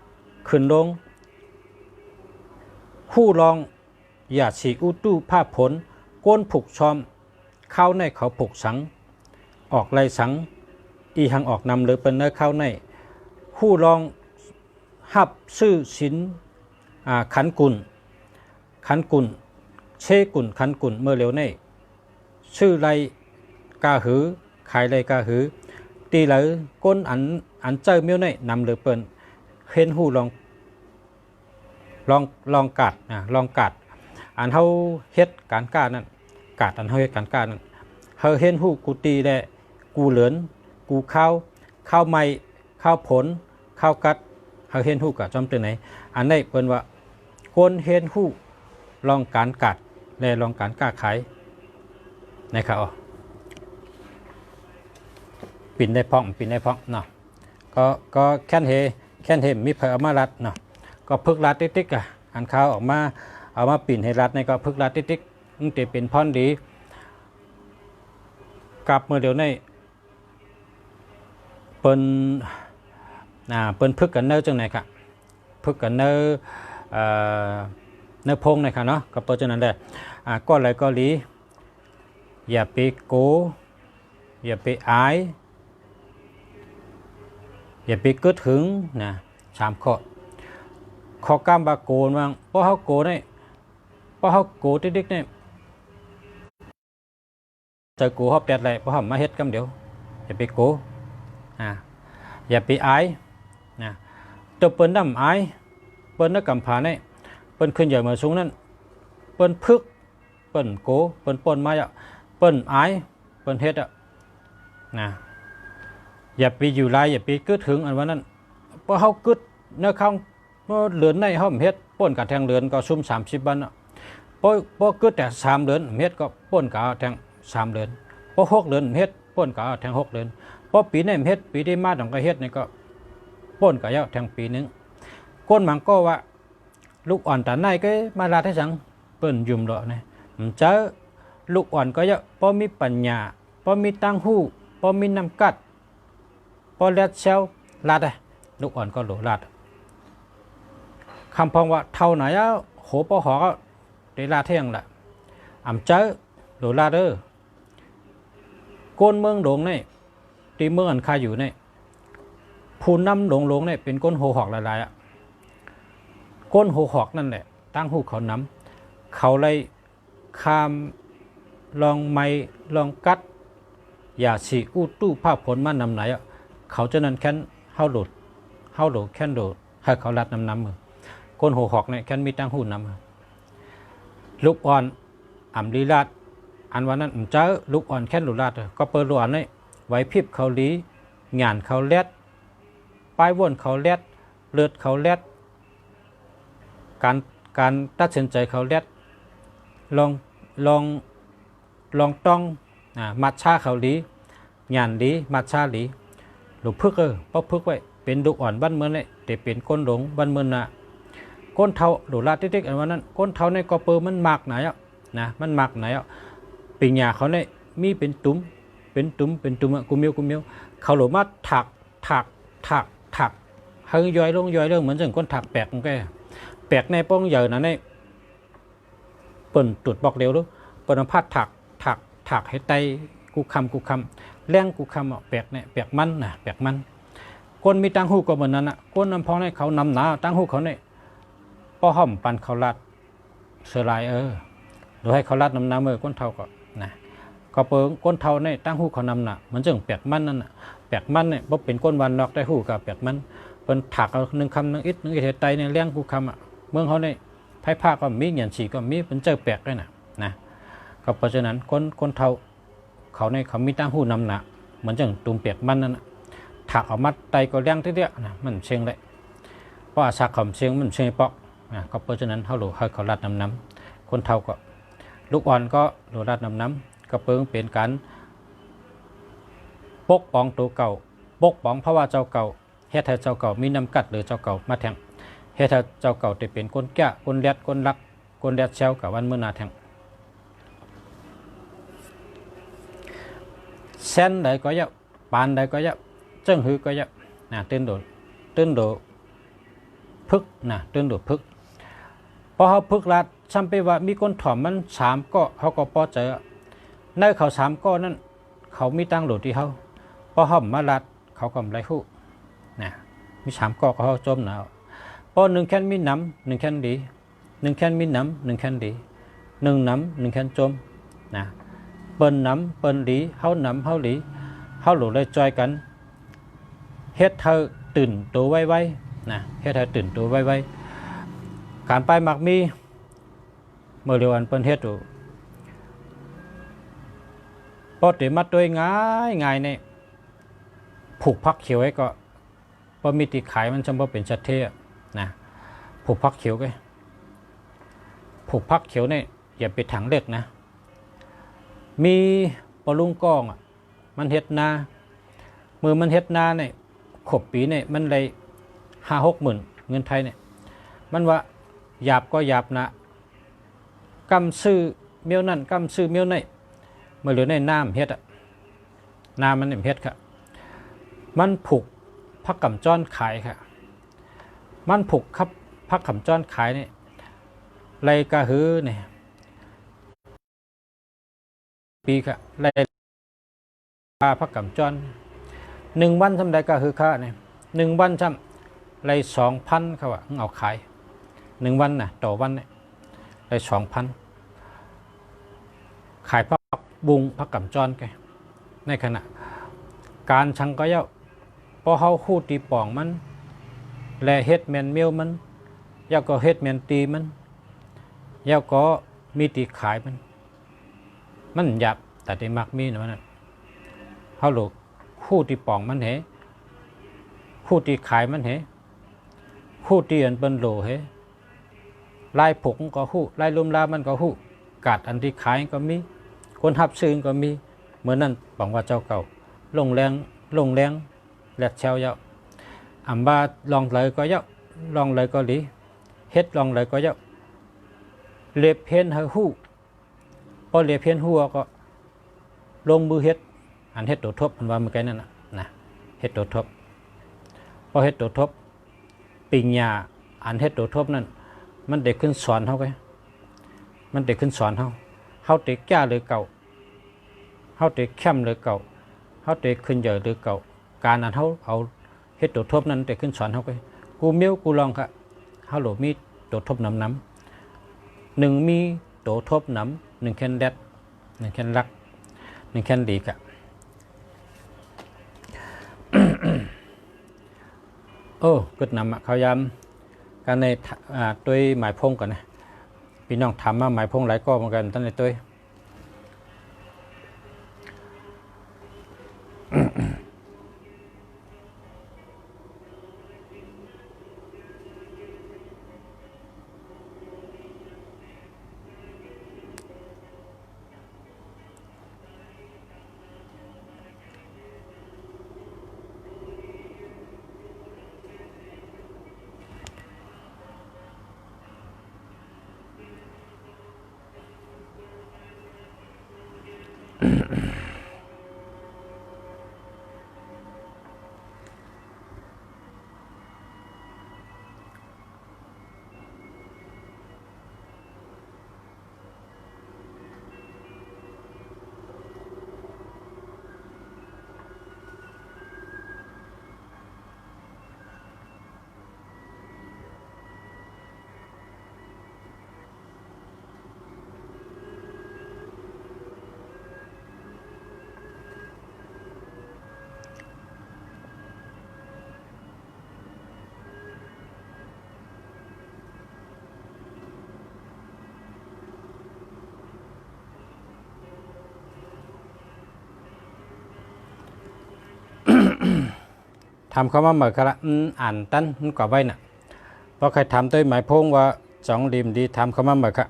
S1: ขึ้นลงผู้ลองอย่าฉีอุตู้ผ้าผลก้นผูกชอมเข้าในเขาผูกสังออกไรสังอีหังออกนำหรือเป็นเนื้อเข้าในผู้ลองหับซื้อสินขันกุ่นเชกุ่นขันกุ่นเมื่อเร็วในชื่อไร กาหือขายเลยกาหือตีเลยก้นอันเจอเมียวในนำเลยเปิ้นเห็นหูลองกัดนะลองกัดอันเฮาเฮ็ดการกานั่นกัดอันเฮาเฮ็ดการกานั่นเฮาเห็นหูกูตีแลกูเหลือนกูข้าวใหม่ข้าวผลข้าวกัดเฮาเห็นหูกะจอมตัวไหนอันนี้เปิ้นว่าคนเห็นหูลองการกัดและลองการกาขายนะครับปิ่นได้พองเนาะก็แค่นเฮมีเผยเอามารัดเนาะก็พึกรัดติ๊กๆอ่ะอันข้าวออกมาเอามาปิ่นให้รัดในก็พึกรัดติ๊กๆมันจะเป็นพรดีกลับเมื่อเดี๋ยวในเปิ้นพึกกันเนอจังไหนค่ะพึกกันเนอพงในค่ะเนาะกับตัวจังนั้นแหละก็อะไรก็ลีอย่าไปโกอย่าไปอายอย่าไปกึดหึงนะ3ข้อกามบาโกนบ้างเพราะเขาโกนี่เพราะเขาโกติ๊กๆนี่เจอโกฮอบแดดเลยเพราะเขามาเฮ็ดกำเดียวอย่าไปโกอย่าไปอายนะตัวเปิ้นน้ำอายเปิ้นนักกำผานี่เปิ้นขึ้นใหญ่มาสูงนั้นเปิ้นพึกเปิ้นโกเปิ้นปนมาเปิ้นอายเปิ้นเฮ็ดนะอย่าไปอยู่ไรอย่าไปกึดถึงอันว่านั้นเพราะเขากึดเนื้อข้างเหลือนในเขาเฮ็ดป่นกับแทงเหลือนก็ซุ่ม30 วันเพราะกึดแต่3 เดือนเฮ็ดก็ป่นกับแทง3 เดือนเพราะ6 เดือนเฮ็ดป่นกับแทง6 เดือนเพราะปีนี้เฮ็ดปีที่มาต้องก็เฮ็ดนี่ก็ป่นกับแทงปีนึงก้นมันก็ว่าลูกอ่อนตาในก็มาลาให้สังเปิ้นยุ่มดอกนี่มันเจอลูกอ่อนก็เยอะเพราะมีปัญญาเพราะมีตั้งหู้เพราะมีน้ำกัดพอเลียดเซลลาดลูกอ่อนก็หลูลาดคำพองว่าเท่าไหนโหปอหอก็ได้ลาเที่ยงละเจอหลูลาเด้อก้นเมืองหลวงนี่ตีเมืองอันคาอยู่นี่ผู้นำหลวงนี่เป็นก้นโหหอกหลายๆก้นโหหอกนั่นแหละตั้งหูเขานำเขาเลยคามลองไม้ลองกัดอย่าสีอู้ตู้ภาพผลมานำไหนเขาจะนั้นแค่เฮาโดดแค่โดดให้เขาลัดน้ำมือก้นโหหอกเนี่ยแค่มีตั้งหูน้ำลูกอ่อนลีลาดอันวันนั้นเจอลูกอ่อนแค่ลูลาดก็เปิดลูกอ่อนนี่ไว้พิบเขาลีงานเขาเล็ดป้ายวนเขาเล็ดเลือดเขาเล็ดการตัดสินใจเขาเล็ดลองต้องมัดชาเขาลีงานลีมัดชาลีลูกพึกเพราะพึกไว้เป็นลูกอ่อนบ้านเมืองเลยแต่เป็นก้นหลงบ้านเมืองก้นเท่าหลูลาติ๊กๆอันวันนั้นก้นเท่าในกอเปอร์มันหมักไหนนะมันหมักไหนปีหญ้าเขาเนี่ยมีเป็นตุ้มกูเมียวเขาหลูมาถักให้ย่อยลงเหมือนอย่างก้นถักแปลกมันก็แปลกในป้องใหญ่นะในเปิ่นตุดบอกเร็วรู้เปิ่นพัดถักให้ไตกูคำแรงกูคำแปลกเนี่ยแปลกมันก้นมีตั้งหูก็เหมือนนั้นก้นน้ำพองเนี่ยเขานำหนาตั้งหูเขาเนี่ยป้อห่อมปันเขาลัดเสลายโดยให้เขาลัดน้ำก้นเท่าก็นะก็เปิงก้นเท่าเนี่ยตั้งหูเขานำหนาเหมือนจังแปลกมันนั่นแปลกมันเนี่ยบ่เป็นก้นวันนอกได้หูกับแปลกมันเป็นถักเอา1 คำ1 อิฐไตเนี่ยแรงกูคำเมืองเขาเนี่ยไพ่ผ้าก็มีเหยียนฉีก็มีเป็นเจอแปลกด้วยนะก็เพราะฉะนั้นก้นเท่าเขาในเขามีตั้งหูนำหนาเหมือนจังตุ่มเปียกมันนั่นถักออกมาไตก็เลี้ยงเตี้ยนะมันเชียงเลยเพราะสักขำเชียงมันเชียงปอกนะก็เพราะฉะนั้นเขาหลูให้เขาลัดน้ำคนเท่าก็ลูกอ่อนก็หลูลัดน้ำก็เพิ่งเป็นการปกป้องตัวเก่าปกป้องเพราะว่าเจ้าเก่าเฮ็ดให้เจ้าเก่ามีน้ำกัดหรือเจ้าเก่ามาแทงเฮ็ดให้เจ้าเก่าจะเป็นคนแก่คนเลียดคนรักคนเลียดเชลกับวันเมื่อนาแทงเส้นใดก็เยอะปานใดก็เยอะเจิ้งหือก็เยอะตื่นโดพึกตื่นโดพึกพอเขาพึกลัดซ้ำไปว่ามีคนถ่อมมัน3 ก็เขาก็พอใจในเขา3 ก็นั่นเขามีตั้งโหลดที่เขาพอห่อมมาลัดเขาก็ไรหู้มี3 ก็เขาจมหนาวพอ1 แค่นมีน้ำ1 แค่นดี1 แค่นมีน้ำ1 แค่นดี1 น้ำ1 แค่นจม เปิ้นน้ำเปิ้นหลีเฮาน้ำเฮาหลีเฮาหลุดเลยจอยกันเฮ็ดเธอตื่นตัวไว้ๆนะเฮ็ดเธอตื่นตัวไว้ๆการไปมักมีเมื่อเร็วอันเปิ้นเฮ็ดอยู่ปอดมัดด้วยง่ายในผูกพักเขียวไว้ก็พอมีติขายมันจำว่าเป็นชัดเทนะผูกพักเขียวก็ผูกพักเขียวเนี่ยอย่าไปถังเล็กนะมีปลุงกองอ่ะมันเฮ็ดนามือมันเฮ็ดนาเนี่ยขบปีเนี่ยมันเลย5-6 หมื่นเงินไทยเนี่ยมันว่าหยาบก็หยาบนะกำซื้อเมียวนั่นกำซื้อเมียวนี่เมื่อเหลือในน้ำเฮ็ดอ่ะน้ำมันเฮ็ดค่ะมันผูกพักกำจ้อนขายค่ะมันผูกครับพักกำจ้อนขายเนี่ยไรกะหือเนี่ยปีค่ะไรค่าพักกำจ้อน1 วันทำได้กะหือค่าเนี่ย1 วันทำไร2,000เขาว่าเอาขาย1 วันน่ะต่อวันเนี่ยไร2,000ขายพักบุงพักกำจ้อนแกในขณะการชังก็เย้าพอเฮาคู่ตีป่องมันและเฮ็ดแมนเมียวมันยาวก็เฮ็ดแมนตีมันยาวก็มีตีขายมันหยาบแต่ได้มักมีนะมันเฮาลูกคู่ตีป่องมันเหคู่ตีขายมันเหคู่ตีอันเป็นโหลเหลายผกก็คู่ลายลมลามันก็คู่กาดอันที่ขายก็มีคนหับซื้อก็มีเหมือนนั้นบอกว่าเจ้าเก่าลงแรงแหลกเชาเยาอัมบาลองเลยก็เยาลองเลยก็หลีเฮ็ดลองเลยก็เยาเล็บเพี้ยนเฮาหู้พอเล็บเพี้ยนหัวก็ลงมือเฮ็ดอันเฮ็ดตัวทบมันว่าเมื่อกี้นั่นนะเฮ็ดตัวทบพอเฮ็ดตัวทบปิงยาอันเฮ็ดตัวทบนั่นมันเด็กขึ้นสอนเฮาไปมันเด็กขึ้นสอนเฮาเด็กแก่หรือเก่าเฮาเด็กเข้มหรือเก่าเฮาเด็กขึ้นเยอะหรือเก่าการอันเฮาเอาเฮ็ดตัวทบนั้นเด็กขึ้นสอนเฮาไปกูเมียวกูลองค่ะเฮาโหลมีตัวทบน้ำ1มีตัวทบน้ำ1แคนแดด1แคนลัก1แคนดีกะโอ้กึดนำเขายำการในตัวหมายพงก่อนนะพี่น้องทำมาหมายพงหลายก็เหมือนกันท่านในตัวทำคำว่าเหมือนกันละอ่านตั้นมันก็ไว้น่ะเพราะใครทำด้วยหมายพงว่า2 ริมดีทำคำว่าเหมือนกัน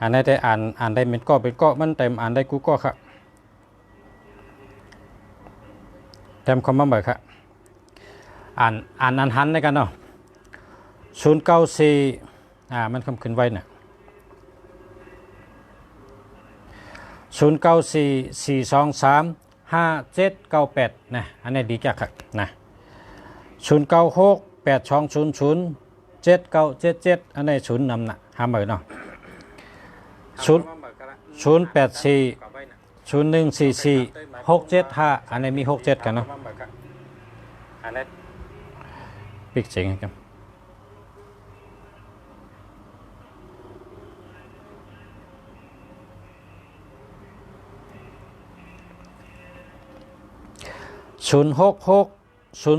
S1: อ่านได้อ่านได้เป็นก็มันเต็มอ่านได้กูก็ครับเต็มคำว่าเหมือนกันอ่านหันในกันเนาะ094มันคำขึ้นไว้น่ะ0944235798นะอันนี้ดีจักครับนะ0968200797อันนี้0นำนะหาเหมือนเนาะ084014467อันนี้มี67กันเนาะปิกเสียงครับ 066 00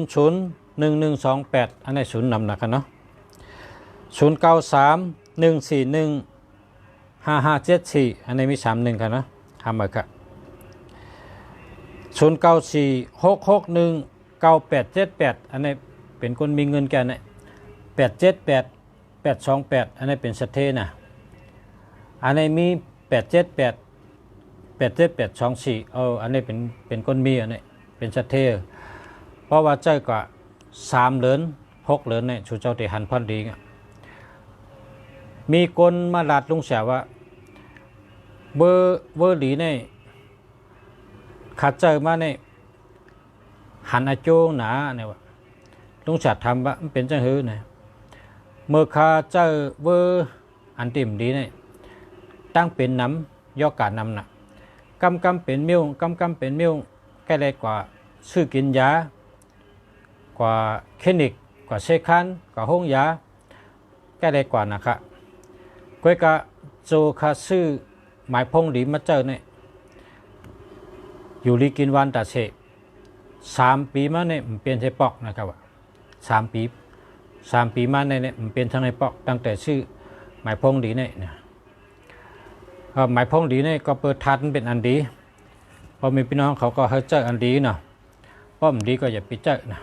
S1: 1128อันนี้ศูนย์นำนะครับเนาะ093 141 5574อันนี้มี31กันเนาะทำมาครับ094 661 9878อันนี้เป็นคนมีเงินแก่เนี่ย878 828อันนี้เป็นสเตนะอันนี้มี878 87824อันนี้เป็นคนมีอันนี้เป็นสเตเพราะว่าใจกว่า3เหรียญ6เหรียญเนี่ยชูเจ้าที่หันพันดีมีคนมาลาดลุงแสว่าเบอร์หลีเนี่ยขัดใจมาเนี่ยหันอาโจหนาเนี่ยว่าลุงแสทำว่ามันเป็นจังหื้อเนี่ยเมื่อข้าเจอเบอร์อันติมดีเนี่ยตั้งเป็นน้ำย่อการน้ำหนักกำเป็นมิ้วกำเป็นมิ้วใกล้เลยกว่าซื้อกินยากว่าคลินิกกว่าเซคันกว่าห้องยาใกล้เลยกว่านะครับก้อยกะโจคาซื้อหมายพงหลีมาเจอเนี่ยอยู่ลีกินวันตัดเส3 ปีมาเนี่ยมันเปลี่ยนใช้ปอกนะครับว่า3 ปีมาเนี่ยมันเปลี่ยนทางในปอกตั้งแต่ชื่อหมายพงหลีเนี่ยหมายพงหลีเนี่ยก็เปิดทัดเป็นอันดีพอมีพี่น้องเขาก็ให้เจออันดีเนาะป้อมดีก็อย่าไปเจอนะ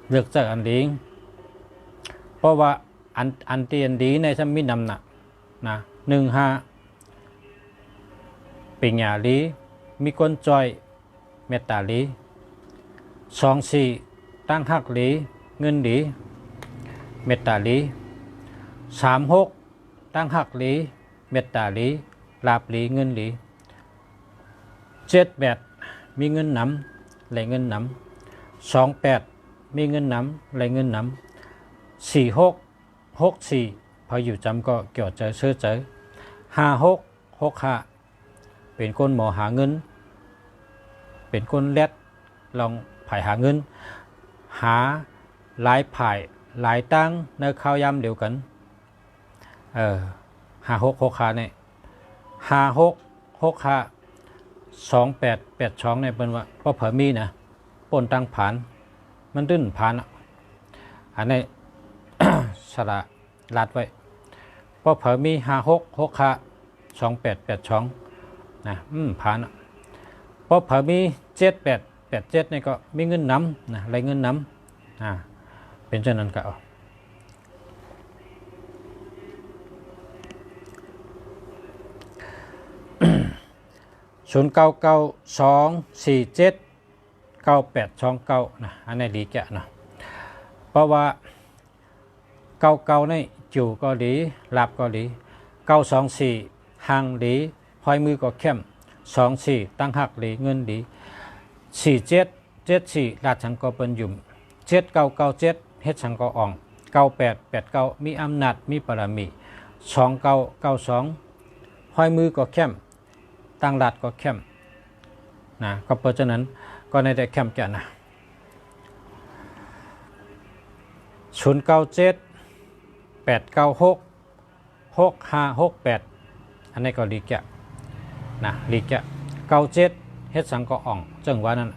S1: เลือกเจออันดีเพราะว่าอันที่อันดีในสมินำหนักนะ15ปิญญาลีมีคนจอยเมตตาลี24ตั้งหักลีเงินดีเมตตาลี36ตั้งหักลีเมตตาลีลาบลีเงินลี78มีเงินนำไหลเงินนำ28มีเงินนำไหลเงินนำ46 64พออยู่จำก็เกี่ยวใจเชื่อใจ56 65เป็นคนหมอหาเงินเป็นคนแรดลองผ่ายหาเงินหาหลายผ่ายหลายตั้งในข้าวยำเดียวกัน56 65เนี่ย56 65 2882เนี่ยเป็นว่าพ่อเผอมีนะปนตั้งผ่านมันตื้นผ่านอันนี้ สระลัดไว้พอเผอมี56 65 2882นะผ่านพอเผอมี7887นี่ก็มีเงินนำนะไรเงินนำเป็นเช่นนั้นก็0992479829นะอันนี้ดีแกะนะเพราะว่าเก่านี่จู่ก็ดีหลับก็ดี924ห่างดีห้อยมือก็เข้ม24ตั้งหักดีเงินดี4774ลาดฉันก็เป็นยุ่ม7997เฮ็ดฉันก็อ่อง9889มีอำนาจมีปรมี2992ห้อยมือก็เข้มตั้งลาดก็เข้มนะก็เพราะฉะนั้นก็ในได้เข้มแก่นะ097 896 6568อันนี้ก็ลีแกะนะลีแกะ97เฮ็ดสังก็อ่องจังว่านั้น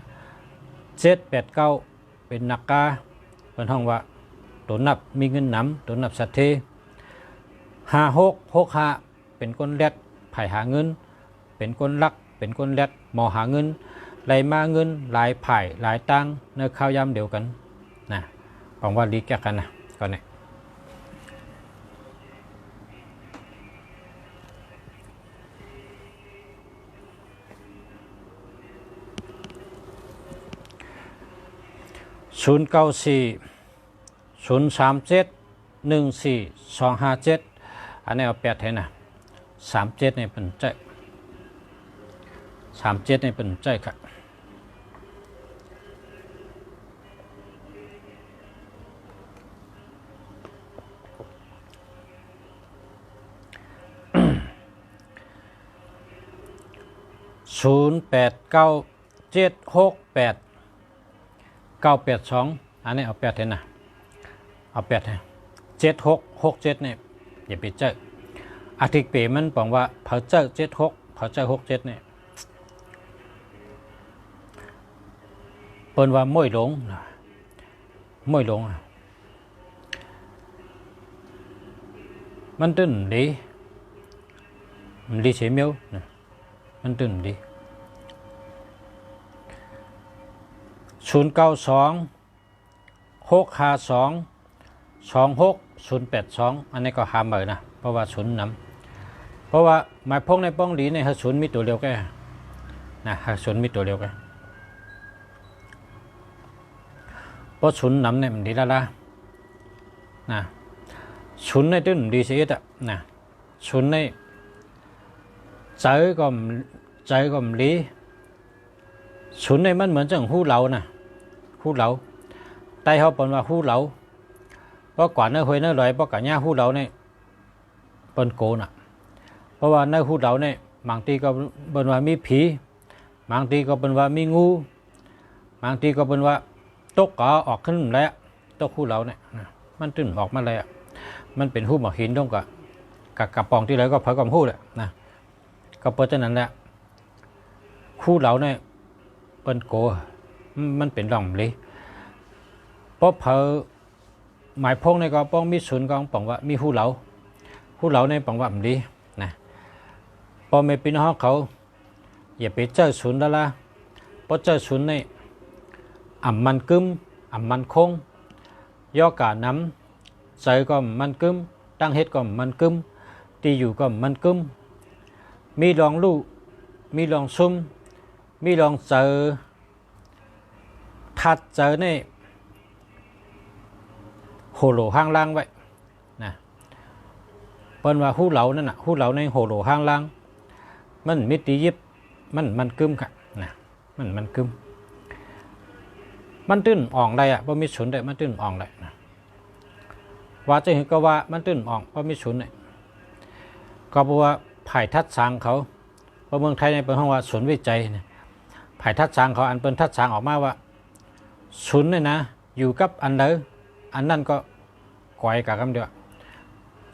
S1: 789เป็นนักกาเป็นห้องว่าตัวนับมีเงินนำตัวนับสัตเท5665เป็นคนแรดไผ่หาเงินเป็นคนรักเป็นคนแรดหมอหาเงินไหลมาเงินหลายไผ่หลายตังในข้าวยำเดียวกันนะผมว่าลีแกะกันนะก่อนเนี่ย094 037 14257อันนี้เอา8ให้นะ37นี่เป็นใจ37นี่เป็นใจครับ089768 982อันนี้เอา8ให้นะเอา8ให้7667เนี่ยอย่าไปเจออาทิตย์ปีมันบอกว่าเผาเจอ76เผาเจอ67เนี่ย เปิ้นว่าม้วยหลงม้วยหลงมันตื่นดีมันดีเสียเมียวมันตื่นดี092-652-26082อันนี้ก็หามเลยนะเพราะว่าศูนย์นำเพราะว่าหมายพงในป้องดีในศูนย์มีตัวเดียวแก่นะศูนย์มีตัวเดียวแก่เพราะศูนย์นำเนี่ยมันดีแล้วนะศูนย์ในตื่นดีเสียนะศูนย์ในใจก็มันดีศูนย์ในมันเหมือนจังหู้เหลานะหู้เหลาใต้เขาเป็นว่าหู้เหลาเพราะก่อนเนื้อหวยเนื้อลอยเพราะก่อนหญ้าหู้เหลาเนี่ยเป็นโกน่ะเพราะว่าเนื้อหู้เหลาเนี่ยบางทีก็เป็นว่ามีผีบางทีก็เป็นว่ามีงูบางทีก็เป็นว่าตกก็ออกขึ้นแล้วตกหู้เหลาเนี่ยมันตื่นออกมาเลยมันเป็นหู้หมอกหินต้องกับกระป๋องที่ไหนก็เผากำหู้แหละนะก็เพราะฉะนั้นแหละหู้เหลาเนี่ยเป็นโกมันเป็นหล่องเลยเพราะเผอหมายพงในก็ป้องมีศูนย์ก็ป้องว่ามีหู้เหลาในป้องว่ามันดีนะพอไม่เป็นห้องเขาอย่าไปเจอศูนย์แล้วล่ะเพราะเจอศูนย์ในมันกึมมันคงย่อกาน้ำใจก็มันกึมตั้งเฮ็ดก็มันกึมตีอยู่ก็มันกึมมีลองลู่มีลองซุ่มมีลองเจอถัดเจอในโหโหลห้างล่างไว้นะเปิ้นว่าหู้เหลานั่นน่ะหู้เหลาในโหโหลห้างล่างมันมิติยิบมันกึมค่ะนะมันกึมมันตื้นอ่องได้อ่ะบ่มีศูนย์ได้มันตื้นอ่องได้นะว่าจะเห็นก็ว่ามันตื้นอ่องบ่มีศูนย์ได้ก็เพราะว่าไผ่ทัดสางเขาเพราะเมืองไทยในเป็นห้องว่าศูนย์วิจัยเนี่ยไผ่ทัดสางเขาอันเป็นทัดสางออกมาว่าศูนย์เนี่ยนะอยู่กับอันใดอันนั้นก็ก่อยกับคำเดียว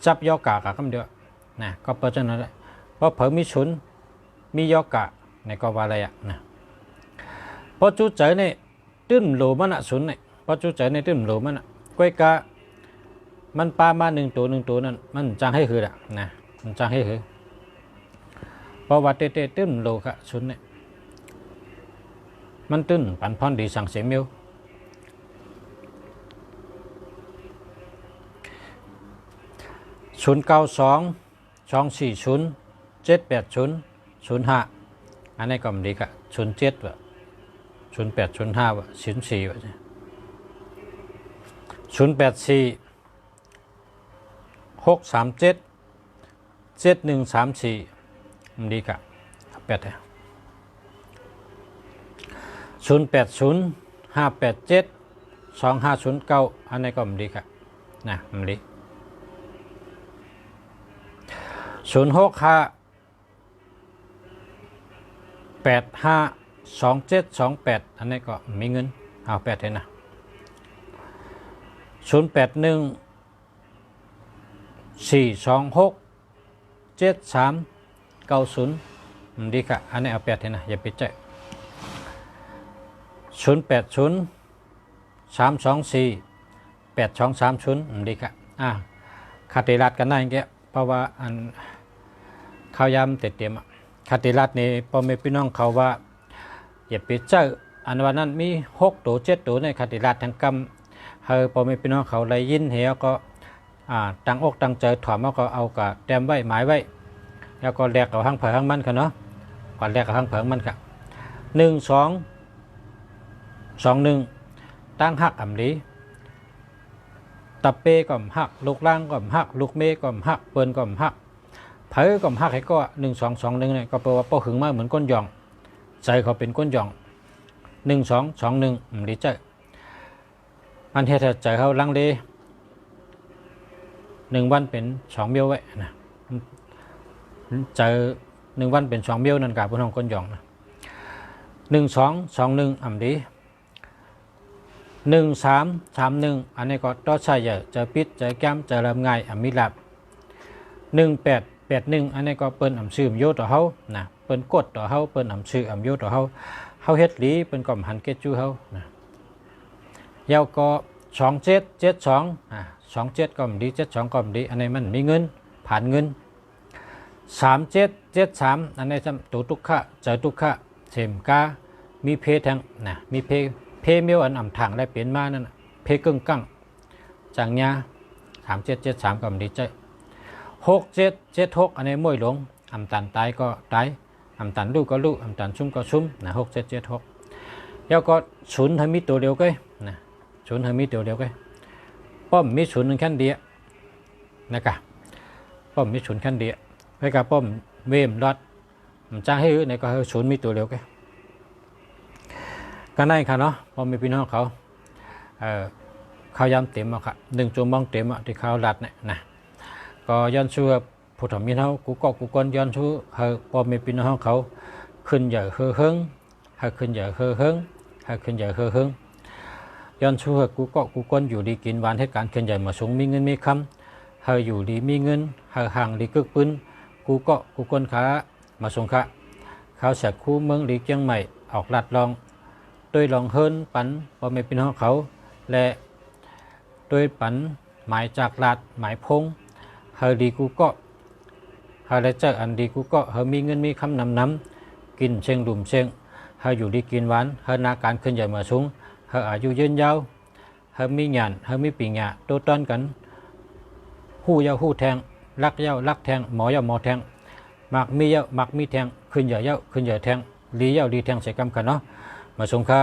S1: จับย่อกะกับคำเดียวนะก็เพราะฉะนั้นเพราะเผอมีศูนย์มีย่อกะในก็ว่าอะไรอ่ะนะเพราะจูเจอเนี่ยตื้นโหลมันอ่ะศูนย์เนี่ยเพราะจูเจอในตื้นโหลมันอ่ะก้อยกะมันปลามาหนึ่งตัวนั้นมันจางให้คืออ่ะนะมันจางให้คือเพราะว่าเตตื้นโลกะศูนย์เนี่ยมันตื้นปันพรดีสั่งเสียมิว092-240-780-05อันนี้ก็มันดีกะ07ว่ะ0805ว่ะ04ว่ะ084-637-7134มันดีกะ8อ่ะ080-587-2509อันนี้ก็มันดีกะนะมันดี065-852728อันนี้ก็มีเงินเอา8เลยนะ081-426-7390มันดีกะอันนี้เอา8เลยนะอย่าไปใจ080-324-8230มันดีกะคาติรัดกันได้อย่างเงี้ยเพราะว่าอันข้าวยำเต็มคาติรัดนี่พ่อแม่พี่น้องเขาว่าอย่าไปเจออันวันนั้นมี6ตัว7ตัวในคาติรัดทั้งกำเฮอพ่อแม่พี่น้องเขาเลยยินเหวก็ตั้งอกตั้งใจถอดมาก็เอากะแต้มไว้หมายไว้แล้วก็แลกกับห้างเผยห้างมันกันเนาะก่อนแลกกับห้างเผยมันกัน1221ตั้งหักลีตับเป้ก็หักลูกล่างก็หักลูกเมย์ก็หักเปิ้นก็หักเผยก็หักให้ก็1221เนี่ยก็แปลว่าป้อหึงมาเหมือนก้นหย่องใจเขาเป็นก้นหย่อง1221ดีใจมันเฮ็ดให้ใจเขาลังเล1วันเป็น2เบี้ยวไว้นะใจ1วันเป็น2เบี้ยวนั่นกับพวกน้องก้นหย่องนะ1221ดี1331อันนี้ก็ต่อใช้ใหญ่จะปิดจะแก้มจะลำง่ายมีหลับ1881อันนี้ก็เปิ้นซื้อโยต่อเฮานะเปิ้นกดต่อเฮาเปิ้นซื้อโยต่อเฮา าเฮ็ดหลีเป็นก่อมหันเกจูเฮานะยาวก็277227ก็มดี72ก็มดีอันนี้มันมีเงินผ่านเงิน3773อันนี้ตัวทุกขะเจอทุกขะเสมกามีเพแทงนะมีเพเมียวอันอ่ำถังและเปลี่ยนมานั่นเพกึ่งกั้งจังยา3773ก็มดีใจ6776อันนี้มวยหลวงอ่ำตันตายก็ตายอ่ำตันลูกก็ลูกอ่ำตันชุ่มก็ชุ่มนะ6776แล้วก็ศูนย์ทำมีตัวเดียวก็นะศูนย์ทำมีตัวเดียวก็ป้อมมีศูนย์หนึ่งแค่เดียวนะครับป้อมมีศูนย์แค่เดียวไปกับป้อมเวมรอดจ้างให้ในก็ให้ศูนย์มีตัวเดียวก็ได้ค่ะเนาะป้อมมีพี่น้องเขายำเต็มอ่ะค่ะ1จุ่มมองเต็มอ่ะที่เขาลัดเนี่ยนะก็ย้อนชูผู้ถมมีเท่ากูก็กูก้นย้อนชูให้ป้อมมีพี่น้องเขาขึ้นใหญ่เฮิงให้ขึ้นใหญ่เฮิงให้ขึ้นใหญ่เฮิงย้อนชูกูก็กูก้นอยู่ดีกินหวานให้การขึ้นใหญ่มาสูงมีเงินมีคำให้อยู่ดีมีเงินให้ห่างดีกึกปืนกูก็กูก้นขามาส่งขาเขาเสียคู่เมืองดีเชียงใหม่ออกลัดลองโดยลองเฮิรนปันป้อมมีพี่น้องเขาและโดยปันหมายจากลัดหมายพงเฮาดีกูก็เฮาได้เจออันดีกูก็เฮามีเงินมีคำนำกินเชียงดุมเชียงเฮาอยู่ดีกินหวานเฮานาการขึ้นใหญ่มาสูงเฮาอายุยืนยาวเฮามีงานเฮามีปีงาโตต้นกันหู้ยาวหู้แทงรักยาวรักแทงหมอยาวหมอแทงมักมียาวมักมีแทงขึ้นใหญ่ยาวขึ้นใหญ่แทงลียาวลีแทงใส่กำกันเนาะมาสงค่ะ